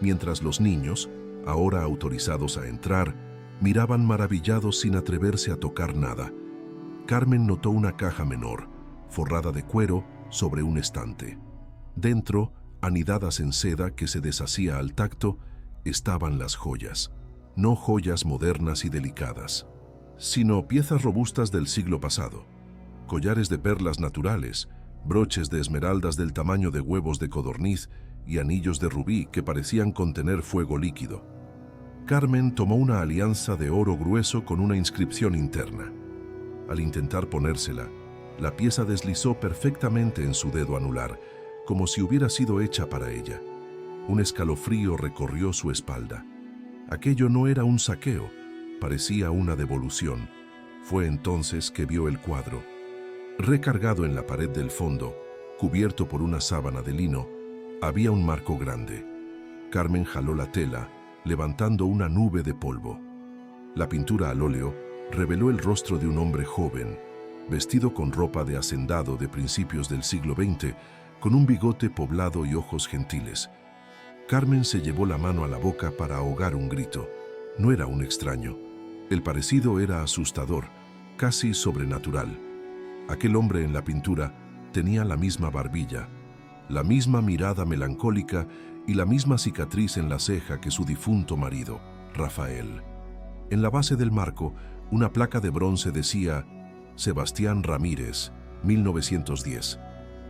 Mientras los niños, ahora autorizados a entrar, miraban maravillados sin atreverse a tocar nada, Carmen notó una caja menor, forrada de cuero, sobre un estante. Dentro, anidadas en seda que se deshacía al tacto, estaban las joyas. No joyas modernas y delicadas, sino piezas robustas del siglo pasado. Collares de perlas naturales, broches de esmeraldas del tamaño de huevos de codorniz y anillos de rubí que parecían contener fuego líquido. Carmen tomó una alianza de oro grueso con una inscripción interna. Al intentar ponérsela, la pieza deslizó perfectamente en su dedo anular, como si hubiera sido hecha para ella. Un escalofrío recorrió su espalda. Aquello no era un saqueo, parecía una devolución. Fue entonces que vio el cuadro. Recargado en la pared del fondo, cubierto por una sábana de lino, había un marco grande. Carmen jaló la tela, levantando una nube de polvo. La pintura al óleo reveló el rostro de un hombre joven, vestido con ropa de hacendado de principios del siglo XX, con un bigote poblado y ojos gentiles. Carmen se llevó la mano a la boca para ahogar un grito. No era un extraño. El parecido era asustador, casi sobrenatural. Aquel hombre en la pintura tenía la misma barbilla, la misma mirada melancólica y la misma cicatriz en la ceja que su difunto marido, Rafael. En la base del marco, una placa de bronce decía: Sebastián Ramírez, 1910.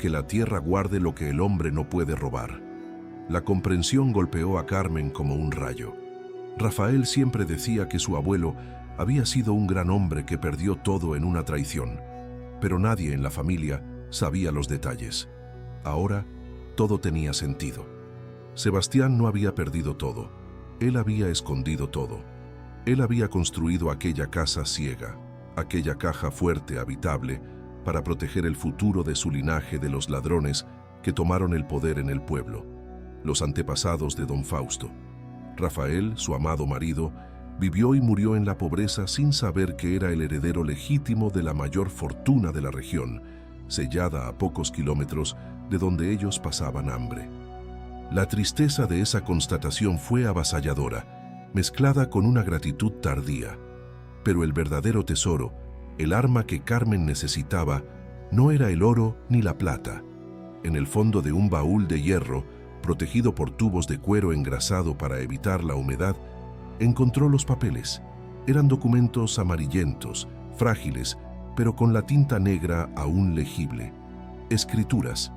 Que la tierra guarde lo que el hombre no puede robar. La comprensión golpeó a Carmen como un rayo. Rafael siempre decía que su abuelo había sido un gran hombre que perdió todo en una traición, pero nadie en la familia sabía los detalles. Ahora, todo tenía sentido. Sebastián no había perdido todo. Él había escondido todo. Él había construido aquella casa ciega, aquella caja fuerte, habitable, para proteger el futuro de su linaje de los ladrones que tomaron el poder en el pueblo, los antepasados de don Fausto. Rafael, su amado marido, vivió y murió en la pobreza sin saber que era el heredero legítimo de la mayor fortuna de la región, sellada a pocos kilómetros de donde ellos pasaban hambre. La tristeza de esa constatación fue avasalladora, mezclada con una gratitud tardía. Pero el verdadero tesoro, el arma que Carmen necesitaba, no era el oro ni la plata. En el fondo de un baúl de hierro, protegido por tubos de cuero engrasado para evitar la humedad, encontró los papeles. Eran documentos amarillentos, frágiles, pero con la tinta negra aún legible. Escrituras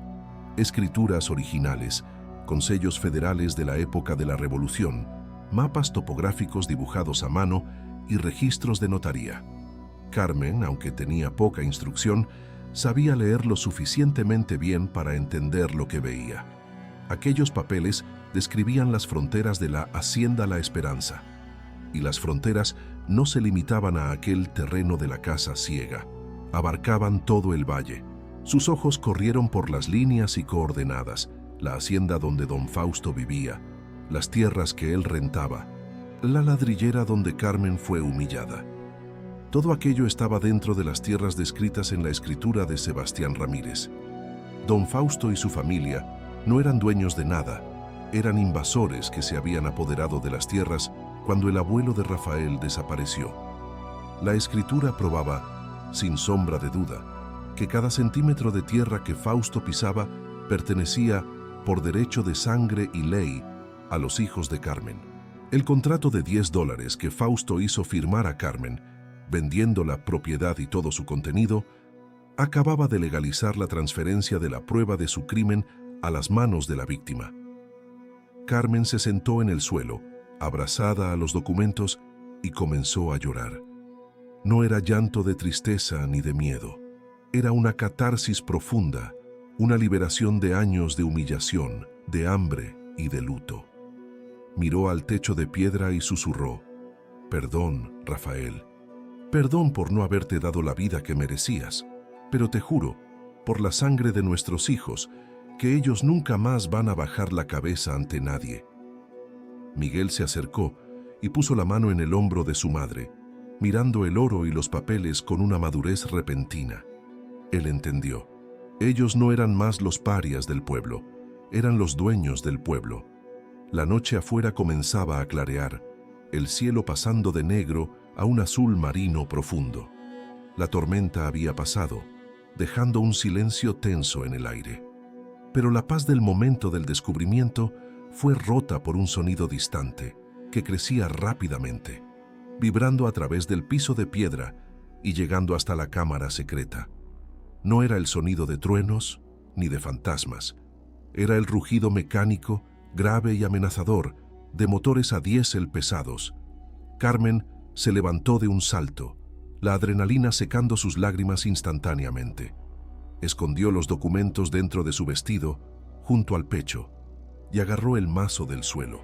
originales, con sellos federales de la época de la Revolución, mapas topográficos dibujados a mano y registros de notaría. Carmen, aunque tenía poca instrucción, sabía leer lo suficientemente bien para entender lo que veía. Aquellos papeles describían las fronteras de la Hacienda La Esperanza, y las fronteras no se limitaban a aquel terreno de la casa ciega, abarcaban todo el valle. Sus ojos corrieron por las líneas y coordenadas, la hacienda donde don Fausto vivía, las tierras que él rentaba, la ladrillera donde Carmen fue humillada. Todo aquello estaba dentro de las tierras descritas en la escritura de Sebastián Ramírez. Don Fausto y su familia no eran dueños de nada, eran invasores que se habían apoderado de las tierras cuando el abuelo de Rafael desapareció. La escritura probaba, sin sombra de duda, que cada centímetro de tierra que Fausto pisaba pertenecía, por derecho de sangre y ley, a los hijos de Carmen. El contrato de $10 que Fausto hizo firmar a Carmen, vendiendo la propiedad y todo su contenido, acababa de legalizar la transferencia de la prueba de su crimen a las manos de la víctima. Carmen se sentó en el suelo, abrazada a los documentos, y comenzó a llorar. No era llanto de tristeza ni de miedo. Era una catarsis profunda, una liberación de años de humillación, de hambre y de luto. Miró al techo de piedra y susurró: «Perdón, Rafael. Perdón por no haberte dado la vida que merecías, pero te juro, por la sangre de nuestros hijos, que ellos nunca más van a bajar la cabeza ante nadie». Miguel se acercó y puso la mano en el hombro de su madre, mirando el oro y los papeles con una madurez repentina. Él entendió. Ellos no eran más los parias del pueblo, eran los dueños del pueblo. La noche afuera comenzaba a clarear, el cielo pasando de negro a un azul marino profundo. La tormenta había pasado, dejando un silencio tenso en el aire. Pero la paz del momento del descubrimiento fue rota por un sonido distante, que crecía rápidamente, vibrando a través del piso de piedra y llegando hasta la cámara secreta. No era el sonido de truenos ni de fantasmas. Era el rugido mecánico, grave y amenazador, de motores a diésel pesados. Carmen se levantó de un salto, la adrenalina secando sus lágrimas instantáneamente. Escondió los documentos dentro de su vestido, junto al pecho, y agarró el mazo del suelo.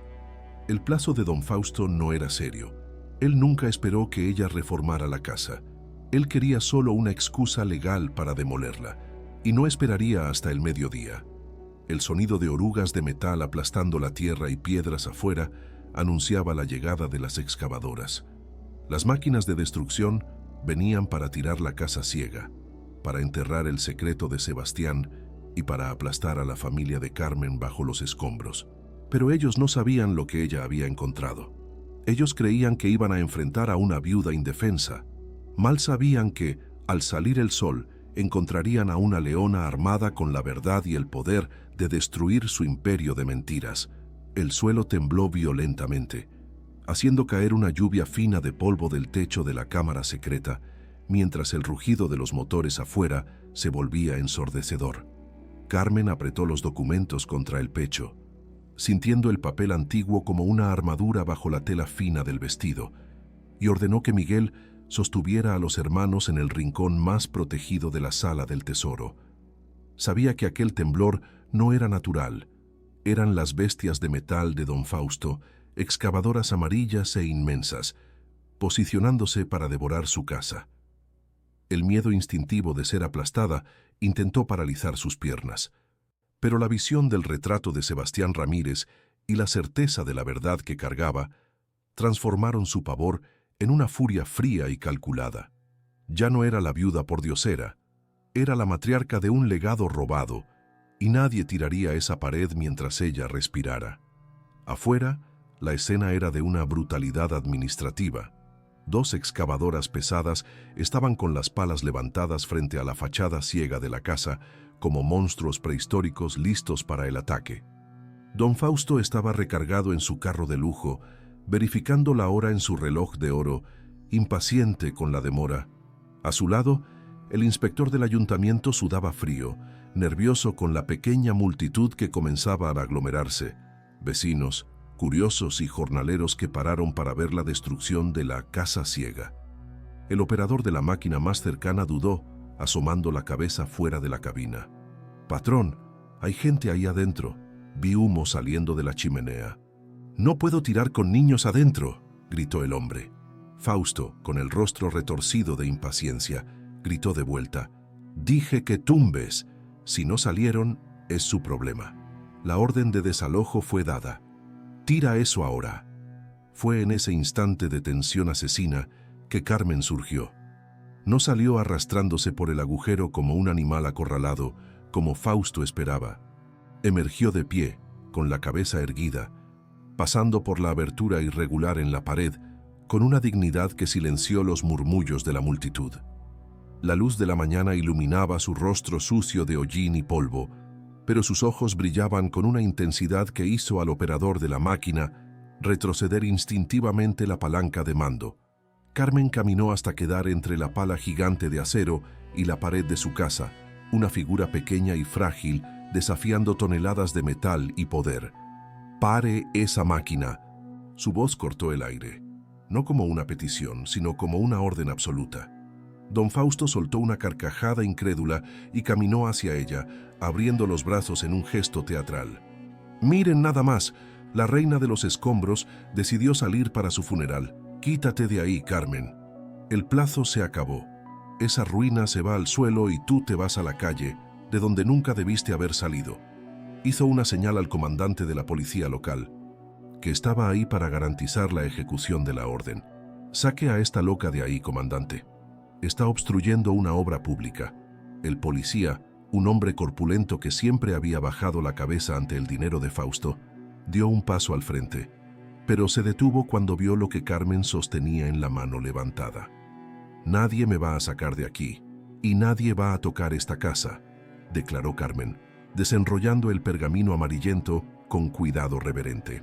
El plazo de don Fausto no era serio. Él nunca esperó que ella reformara la casa. Él quería solo una excusa legal para demolerla, y no esperaría hasta el mediodía. El sonido de orugas de metal aplastando la tierra y piedras afuera anunciaba la llegada de las excavadoras. Las máquinas de destrucción venían para tirar la casa ciega, para enterrar el secreto de Sebastián y para aplastar a la familia de Carmen bajo los escombros. Pero ellos no sabían lo que ella había encontrado. Ellos creían que iban a enfrentar a una viuda indefensa. Mal sabían que, al salir el sol, encontrarían a una leona armada con la verdad y el poder de destruir su imperio de mentiras. El suelo tembló violentamente, haciendo caer una lluvia fina de polvo del techo de la cámara secreta, mientras el rugido de los motores afuera se volvía ensordecedor. Carmen apretó los documentos contra el pecho, sintiendo el papel antiguo como una armadura bajo la tela fina del vestido, y ordenó que Miguel sostuviera a los hermanos en el rincón más protegido de la sala del tesoro. Sabía que aquel temblor no era natural. Eran las bestias de metal de don Fausto, excavadoras amarillas e inmensas, posicionándose para devorar su casa. El miedo instintivo de ser aplastada intentó paralizar sus piernas, pero la visión del retrato de Sebastián Ramírez y la certeza de la verdad que cargaba transformaron su pavor en una furia fría y calculada. Ya no era la viuda pordiosera, era la matriarca de un legado robado, y nadie tiraría esa pared mientras ella respirara. Afuera, la escena era de una brutalidad administrativa. 2 excavadoras pesadas estaban con las palas levantadas frente a la fachada ciega de la casa, como monstruos prehistóricos listos para el ataque. Don Fausto estaba recargado en su carro de lujo, verificando la hora en su reloj de oro, impaciente con la demora. A su lado, el inspector del ayuntamiento sudaba frío, nervioso con la pequeña multitud que comenzaba a aglomerarse, vecinos, curiosos y jornaleros que pararon para ver la destrucción de la casa ciega. El operador de la máquina más cercana dudó, asomando la cabeza fuera de la cabina. «Patrón, hay gente ahí adentro. Vi humo saliendo de la chimenea». «No puedo tirar con niños adentro», gritó el hombre. Fausto, con el rostro retorcido de impaciencia, gritó de vuelta. «Dije que tumbes. Si no salieron, es su problema». La orden de desalojo fue dada. «Tira eso ahora». Fue en ese instante de tensión asesina que Carmen surgió. No salió arrastrándose por el agujero como un animal acorralado, como Fausto esperaba. Emergió de pie, con la cabeza erguida, pasando por la abertura irregular en la pared, con una dignidad que silenció los murmullos de la multitud. La luz de la mañana iluminaba su rostro sucio de hollín y polvo, pero sus ojos brillaban con una intensidad que hizo al operador de la máquina retroceder instintivamente la palanca de mando. Carmen caminó hasta quedar entre la pala gigante de acero y la pared de su casa, una figura pequeña y frágil, desafiando toneladas de metal y poder. «Pare esa máquina». Su voz cortó el aire, no como una petición, sino como una orden absoluta. Don Fausto soltó una carcajada incrédula y caminó hacia ella, abriendo los brazos en un gesto teatral. «Miren nada más, la reina de los escombros decidió salir para su funeral. Quítate de ahí, Carmen. El plazo se acabó. Esa ruina se va al suelo y tú te vas a la calle, de donde nunca debiste haber salido». Hizo una señal al comandante de la policía local, que estaba ahí para garantizar la ejecución de la orden. «Saque a esta loca de ahí, comandante. Está obstruyendo una obra pública». El policía, un hombre corpulento que siempre había bajado la cabeza ante el dinero de Fausto, dio un paso al frente, pero se detuvo cuando vio lo que Carmen sostenía en la mano levantada. «Nadie me va a sacar de aquí, y nadie va a tocar esta casa», declaró Carmen, desenrollando el pergamino amarillento con cuidado reverente.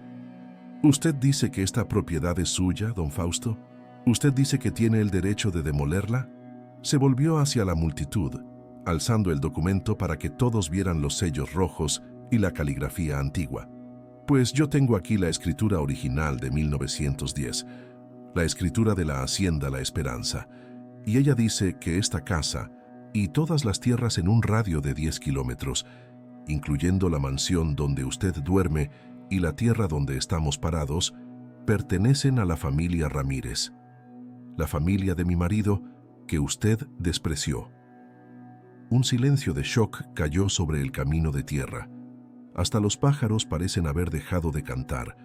«¿Usted dice que esta propiedad es suya, don Fausto? ¿Usted dice que tiene el derecho de demolerla?» Se volvió hacia la multitud, alzando el documento para que todos vieran los sellos rojos y la caligrafía antigua. «Pues yo tengo aquí la escritura original de 1910, la escritura de la Hacienda La Esperanza, y ella dice que esta casa y todas las tierras en un radio de 10 kilómetros, incluyendo la mansión donde usted duerme y la tierra donde estamos parados, pertenecen a la familia Ramírez, la familia de mi marido que usted despreció». Un silencio de shock cayó sobre el camino de tierra. Hasta los pájaros parecen haber dejado de cantar.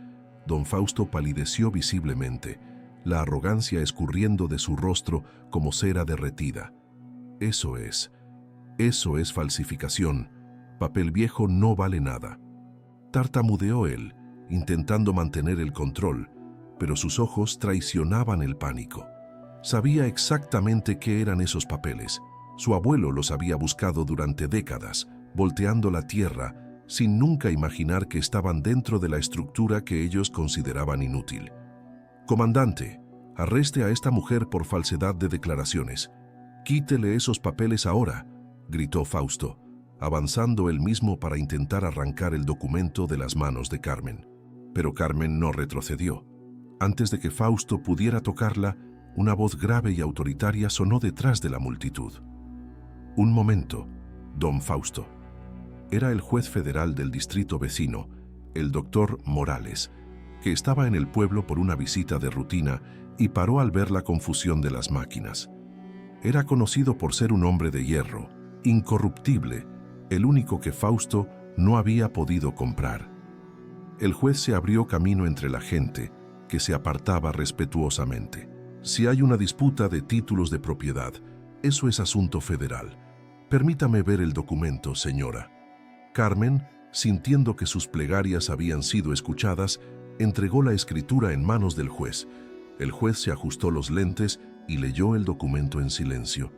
Don Fausto palideció visiblemente, la arrogancia escurriendo de su rostro como cera derretida. Eso es falsificación. Papel viejo no vale nada. Tartamudeó él, intentando mantener el control, pero sus ojos traicionaban el pánico. Sabía exactamente qué eran esos papeles. Su abuelo los había buscado durante décadas, volteando la tierra, sin nunca imaginar que estaban dentro de la estructura que ellos consideraban inútil. «Comandante, arreste a esta mujer por falsedad de declaraciones. Quítele esos papeles ahora», gritó Fausto, avanzando él mismo para intentar arrancar el documento de las manos de Carmen. Pero Carmen no retrocedió. Antes de que Fausto pudiera tocarla, una voz grave y autoritaria sonó detrás de la multitud. «Un momento, don Fausto». Era el juez federal del distrito vecino, el doctor Morales, que estaba en el pueblo por una visita de rutina y paró al ver la confusión de las máquinas. Era conocido por ser un hombre de hierro, incorruptible, el único que Fausto no había podido comprar. El juez se abrió camino entre la gente, que se apartaba respetuosamente. «Si hay una disputa de títulos de propiedad, eso es asunto federal. Permítame ver el documento, señora». Carmen, sintiendo que sus plegarias habían sido escuchadas, entregó la escritura en manos del juez. El juez se ajustó los lentes y leyó el documento en silencio.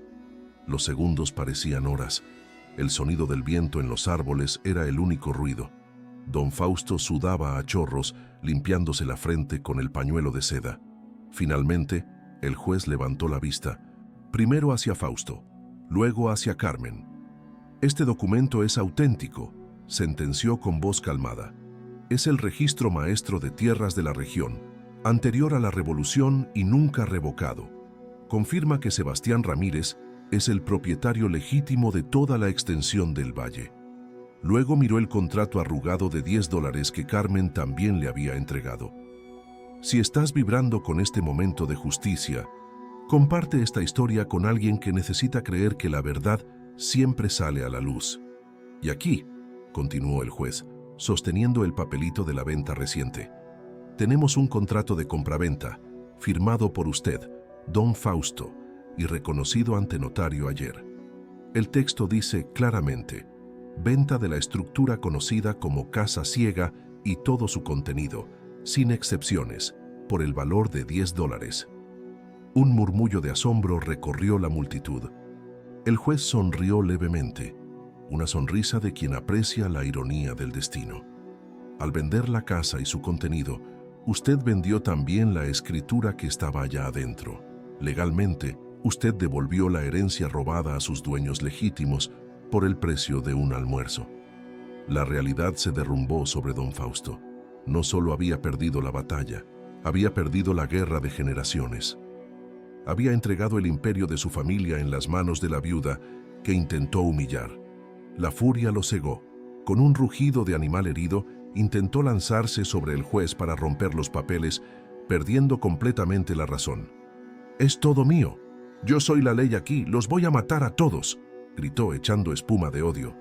Los segundos parecían horas. El sonido del viento en los árboles era el único ruido. Don Fausto sudaba a chorros, limpiándose la frente con el pañuelo de seda. Finalmente, el juez levantó la vista, primero hacia Fausto, luego hacia Carmen. «Este documento es auténtico», sentenció con voz calmada. «Es el registro maestro de tierras de la región, anterior a la revolución y nunca revocado. Confirma que Sebastián Ramírez es el propietario legítimo de toda la extensión del valle». Luego miró el contrato arrugado de $10 que Carmen también le había entregado. «Si estás vibrando con este momento de justicia, comparte esta historia con alguien que necesita creer que la verdad siempre sale a la luz. Y aquí», continuó el juez, sosteniendo el papelito de la venta reciente, «tenemos un contrato de compraventa, firmado por usted, don Fausto, y reconocido ante notario ayer. El texto dice claramente: venta de la estructura conocida como Casa Ciega y todo su contenido, sin excepciones, por el valor de $10. Un murmullo de asombro recorrió la multitud. El juez sonrió levemente, una sonrisa de quien aprecia la ironía del destino. «Al vender la casa y su contenido, usted vendió también la escritura que estaba allá adentro. Legalmente, usted devolvió la herencia robada a sus dueños legítimos por el precio de un almuerzo». La realidad se derrumbó sobre don Fausto. No solo había perdido la batalla, había perdido la guerra de generaciones. Había entregado el imperio de su familia en las manos de la viuda que intentó humillar. La furia lo cegó. Con un rugido de animal herido, intentó lanzarse sobre el juez para romper los papeles, perdiendo completamente la razón. «Es todo mío. Yo soy la ley aquí, los voy a matar a todos», gritó echando espuma de odio.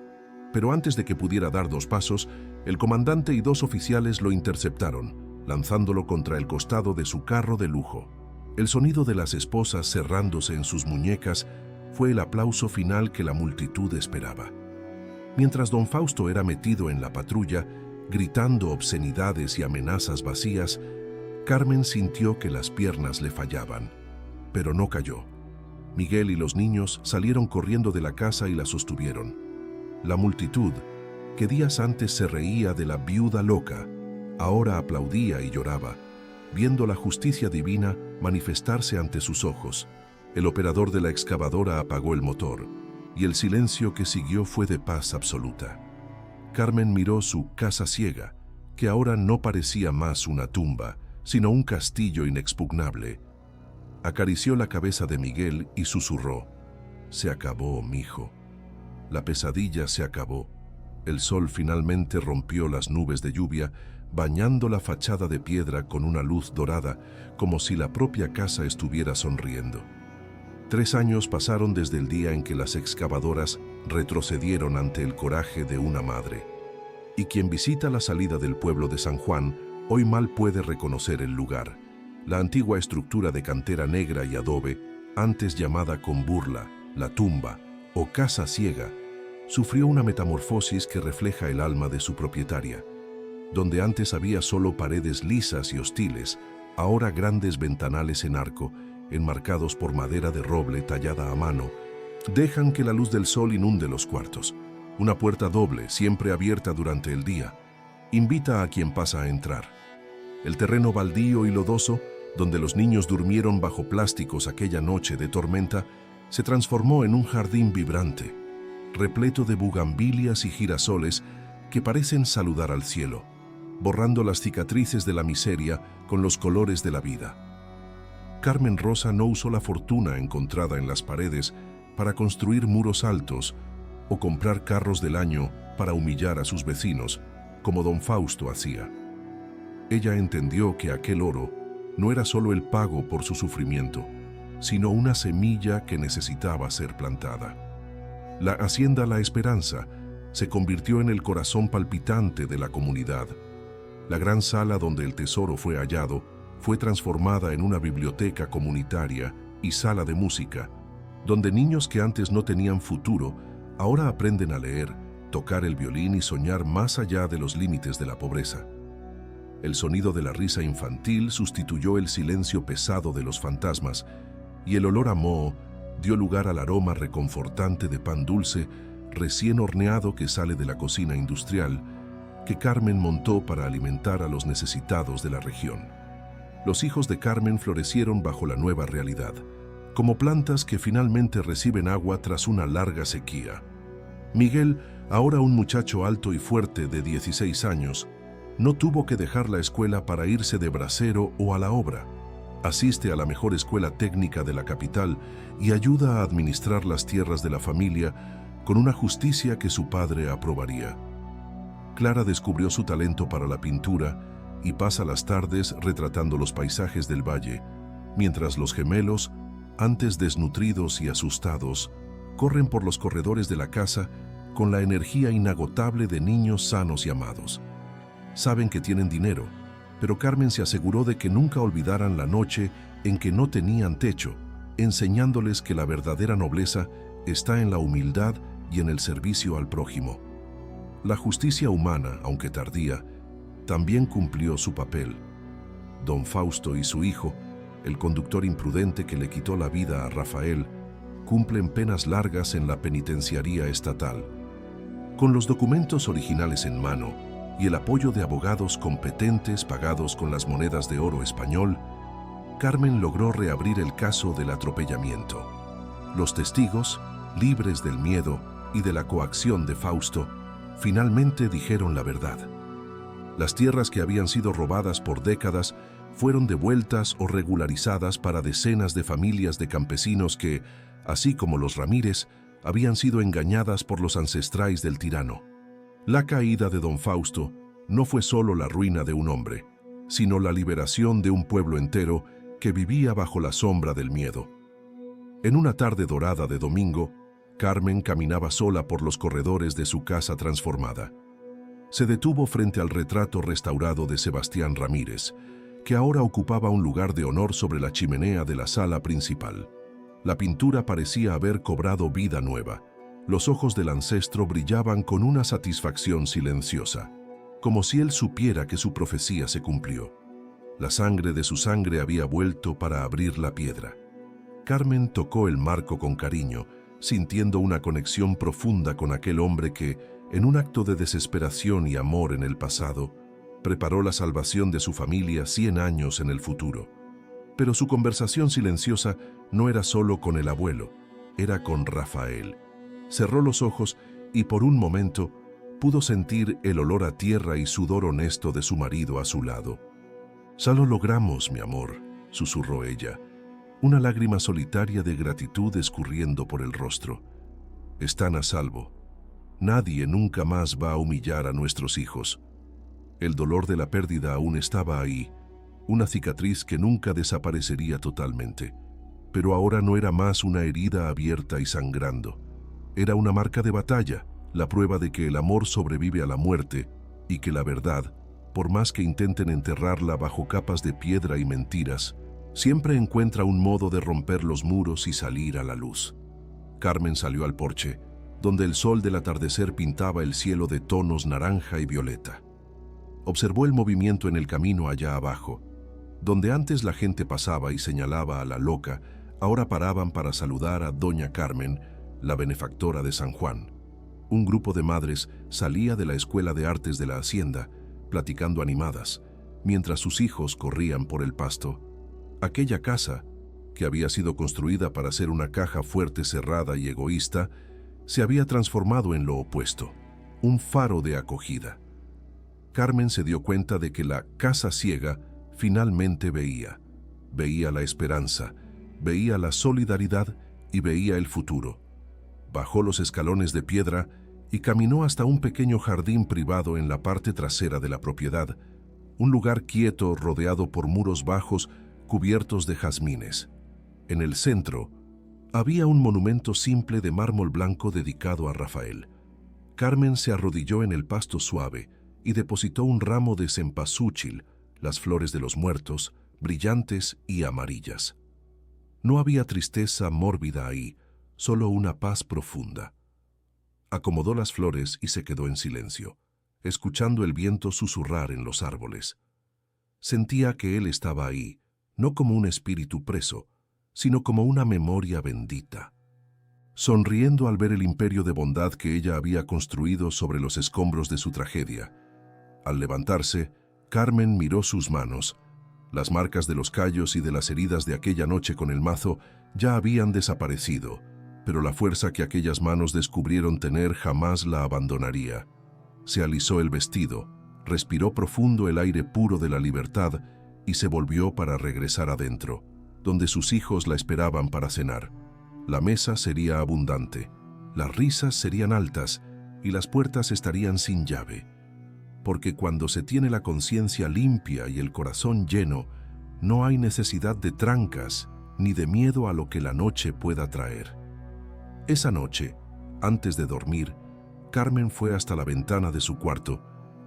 Pero antes de que pudiera dar 2 pasos, el comandante y 2 oficiales lo interceptaron, lanzándolo contra el costado de su carro de lujo. El sonido de las esposas cerrándose en sus muñecas fue el aplauso final que la multitud esperaba. Mientras don Fausto era metido en la patrulla, gritando obscenidades y amenazas vacías, Carmen sintió que las piernas le fallaban, pero no cayó. Miguel y los niños salieron corriendo de la casa y la sostuvieron. La multitud, que días antes se reía de la viuda loca, ahora aplaudía y lloraba, viendo la justicia divina manifestarse ante sus ojos. El operador de la excavadora apagó el motor, y el silencio que siguió fue de paz absoluta. Carmen miró su casa ciega, que ahora no parecía más una tumba, sino un castillo inexpugnable. Acarició la cabeza de Miguel y susurró: «Se acabó, mijo. La pesadilla se acabó». El sol finalmente rompió las nubes de lluvia, bañando la fachada de piedra con una luz dorada, como si la propia casa estuviera sonriendo. 3 años pasaron desde el día en que las excavadoras retrocedieron ante el coraje de una madre. Y quien visita la salida del pueblo de San Juan, hoy mal puede reconocer el lugar. La antigua estructura de cantera negra y adobe, antes llamada con burla la tumba o casa ciega, sufrió una metamorfosis que refleja el alma de su propietaria. Donde antes había solo paredes lisas y hostiles, ahora grandes ventanales en arco, enmarcados por madera de roble tallada a mano, dejan que la luz del sol inunde los cuartos. Una puerta doble, siempre abierta durante el día, invita a quien pasa a entrar. El terreno baldío y lodoso, donde los niños durmieron bajo plásticos aquella noche de tormenta, se transformó en un jardín vibrante, repleto de bugambilias y girasoles que parecen saludar al cielo, borrando las cicatrices de la miseria con los colores de la vida. Carmen Rosa no usó la fortuna encontrada en las paredes para construir muros altos o comprar carros del año para humillar a sus vecinos, como don Fausto hacía. Ella entendió que aquel oro no era solo el pago por su sufrimiento, sino una semilla que necesitaba ser plantada. La hacienda La Esperanza se convirtió en el corazón palpitante de la comunidad. La gran sala donde el tesoro fue hallado fue transformada en una biblioteca comunitaria y sala de música, donde niños que antes no tenían futuro ahora aprenden a leer, tocar el violín y soñar más allá de los límites de la pobreza. El sonido de la risa infantil sustituyó el silencio pesado de los fantasmas, y el olor a moho dio lugar al aroma reconfortante de pan dulce recién horneado que sale de la cocina industrial, que Carmen montó para alimentar a los necesitados de la región. Los hijos de Carmen florecieron bajo la nueva realidad, como plantas que finalmente reciben agua tras una larga sequía. Miguel, ahora un muchacho alto y fuerte de 16 años, no tuvo que dejar la escuela para irse de bracero o a la obra. Asiste a la mejor escuela técnica de la capital y ayuda a administrar las tierras de la familia con una justicia que su padre aprobaría. Clara descubrió su talento para la pintura y pasa las tardes retratando los paisajes del valle, mientras los gemelos, antes desnutridos y asustados, corren por los corredores de la casa con la energía inagotable de niños sanos y amados. Saben que tienen dinero, pero Carmen se aseguró de que nunca olvidaran la noche en que no tenían techo, enseñándoles que la verdadera nobleza está en la humildad y en el servicio al prójimo. La justicia humana, aunque tardía, también cumplió su papel. Don Fausto y su hijo, el conductor imprudente que le quitó la vida a Rafael, cumplen penas largas en la penitenciaría estatal. Con los documentos originales en mano y el apoyo de abogados competentes pagados con las monedas de oro español, Carmen logró reabrir el caso del atropellamiento. Los testigos, libres del miedo y de la coacción de Fausto, finalmente dijeron la verdad. Las tierras que habían sido robadas por décadas fueron devueltas o regularizadas para decenas de familias de campesinos que, así como los Ramírez, habían sido engañadas por los ancestrais del tirano. La caída de don Fausto no fue solo la ruina de un hombre, sino la liberación de un pueblo entero que vivía bajo la sombra del miedo. En una tarde dorada de domingo, Carmen caminaba sola por los corredores de su casa transformada. Se detuvo frente al retrato restaurado de Sebastián Ramírez, que ahora ocupaba un lugar de honor sobre la chimenea de la sala principal. La pintura parecía haber cobrado vida nueva. Los ojos del ancestro brillaban con una satisfacción silenciosa, como si él supiera que su profecía se cumplió. La sangre de su sangre había vuelto para abrir la piedra. Carmen tocó el marco con cariño, sintiendo una conexión profunda con aquel hombre que, en un acto de desesperación y amor en el pasado, preparó la salvación de su familia 100 años en el futuro. Pero su conversación silenciosa no era solo con el abuelo, era con Rafael. Cerró los ojos y por un momento pudo sentir el olor a tierra y sudor honesto de su marido a su lado. «Ya lo logramos, mi amor», susurró ella, una lágrima solitaria de gratitud escurriendo por el rostro. «Están a salvo. Nadie nunca más va a humillar a nuestros hijos». El dolor de la pérdida aún estaba ahí, una cicatriz que nunca desaparecería totalmente. Pero ahora no era más una herida abierta y sangrando. Era una marca de batalla, la prueba de que el amor sobrevive a la muerte y que la verdad, por más que intenten enterrarla bajo capas de piedra y mentiras, siempre encuentra un modo de romper los muros y salir a la luz. Carmen salió al porche, donde el sol del atardecer pintaba el cielo de tonos naranja y violeta. Observó el movimiento en el camino allá abajo. Donde antes la gente pasaba y señalaba a la loca, ahora paraban para saludar a doña Carmen, la benefactora de San Juan. Un grupo de madres salía de la Escuela de Artes de la Hacienda, platicando animadas, mientras sus hijos corrían por el pasto. Aquella casa, que había sido construida para ser una caja fuerte, cerrada y egoísta, se había transformado en lo opuesto, un faro de acogida. Carmen se dio cuenta de que la casa ciega finalmente veía la esperanza, veía la solidaridad y veía el futuro. Bajó los escalones de piedra y caminó hasta un pequeño jardín privado en la parte trasera de la propiedad, un lugar quieto rodeado por muros bajos cubiertos de jazmines. En el centro había un monumento simple de mármol blanco dedicado a Rafael. Carmen se arrodilló en el pasto suave y depositó un ramo de cempasúchil, las flores de los muertos, brillantes y amarillas. No había tristeza mórbida ahí, solo una paz profunda. Acomodó las flores y se quedó en silencio, escuchando el viento susurrar en los árboles. Sentía que él estaba ahí, no como un espíritu preso, sino como una memoria bendita. Sonriendo al ver el imperio de bondad que ella había construido sobre los escombros de su tragedia. Al levantarse, Carmen miró sus manos. Las marcas de los callos y de las heridas de aquella noche con el mazo ya habían desaparecido, pero la fuerza que aquellas manos descubrieron tener jamás la abandonaría. Se alisó el vestido, respiró profundo el aire puro de la libertad y se volvió para regresar adentro, donde sus hijos la esperaban para cenar. La mesa sería abundante, las risas serían altas y las puertas estarían sin llave. Porque cuando se tiene la conciencia limpia y el corazón lleno, no hay necesidad de trancas ni de miedo a lo que la noche pueda traer. Esa noche, antes de dormir, Carmen fue hasta la ventana de su cuarto,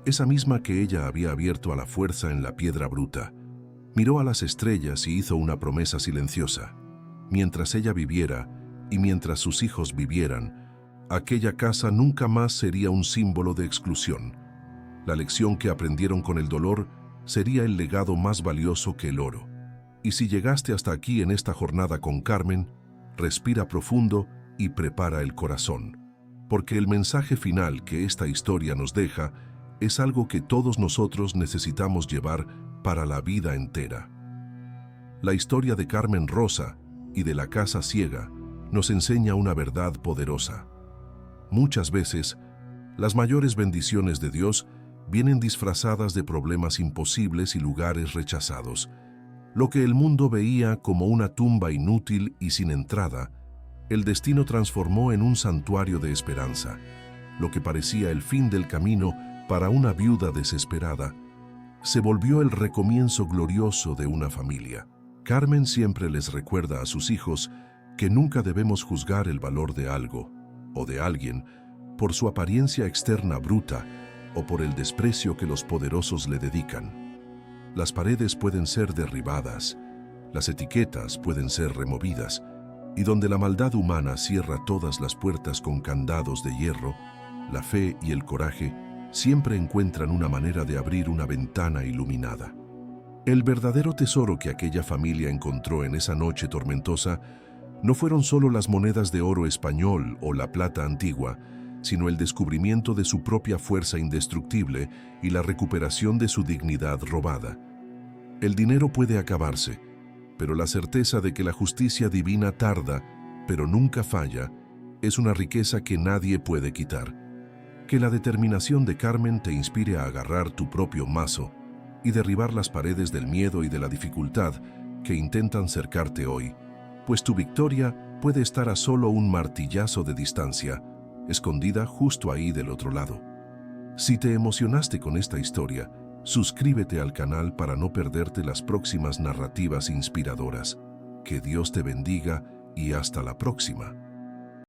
esa misma que ella había abierto a la fuerza en la piedra bruta. Miró a las estrellas y hizo una promesa silenciosa. Mientras ella viviera y mientras sus hijos vivieran, aquella casa nunca más sería un símbolo de exclusión. La lección que aprendieron con el dolor sería el legado más valioso que el oro. Y si llegaste hasta aquí en esta jornada con Carmen, respira profundo y prepara el corazón, porque el mensaje final que esta historia nos deja es algo que todos nosotros necesitamos llevar para la vida entera. La historia de Carmen Rosa y de la casa ciega nos enseña una verdad poderosa. Muchas veces, las mayores bendiciones de Dios vienen disfrazadas de problemas imposibles y lugares rechazados. Lo que el mundo veía como una tumba inútil y sin entrada, el destino transformó en un santuario de esperanza. Lo que parecía el fin del camino para una viuda desesperada, se volvió el recomienzo glorioso de una familia. Carmen siempre les recuerda a sus hijos que nunca debemos juzgar el valor de algo o de alguien por su apariencia externa bruta o por el desprecio que los poderosos le dedican. Las paredes pueden ser derribadas, las etiquetas pueden ser removidas, y donde la maldad humana cierra todas las puertas con candados de hierro, la fe y el coraje siempre encuentran una manera de abrir una ventana iluminada. El verdadero tesoro que aquella familia encontró en esa noche tormentosa no fueron solo las monedas de oro español o la plata antigua, sino el descubrimiento de su propia fuerza indestructible y la recuperación de su dignidad robada. El dinero puede acabarse, pero la certeza de que la justicia divina tarda, pero nunca falla, es una riqueza que nadie puede quitar. Que la determinación de Carmen te inspire a agarrar tu propio mazo y derribar las paredes del miedo y de la dificultad que intentan cercarte hoy, pues tu victoria puede estar a solo un martillazo de distancia, escondida justo ahí del otro lado. Si te emocionaste con esta historia, suscríbete al canal para no perderte las próximas narrativas inspiradoras. Que Dios te bendiga y hasta la próxima.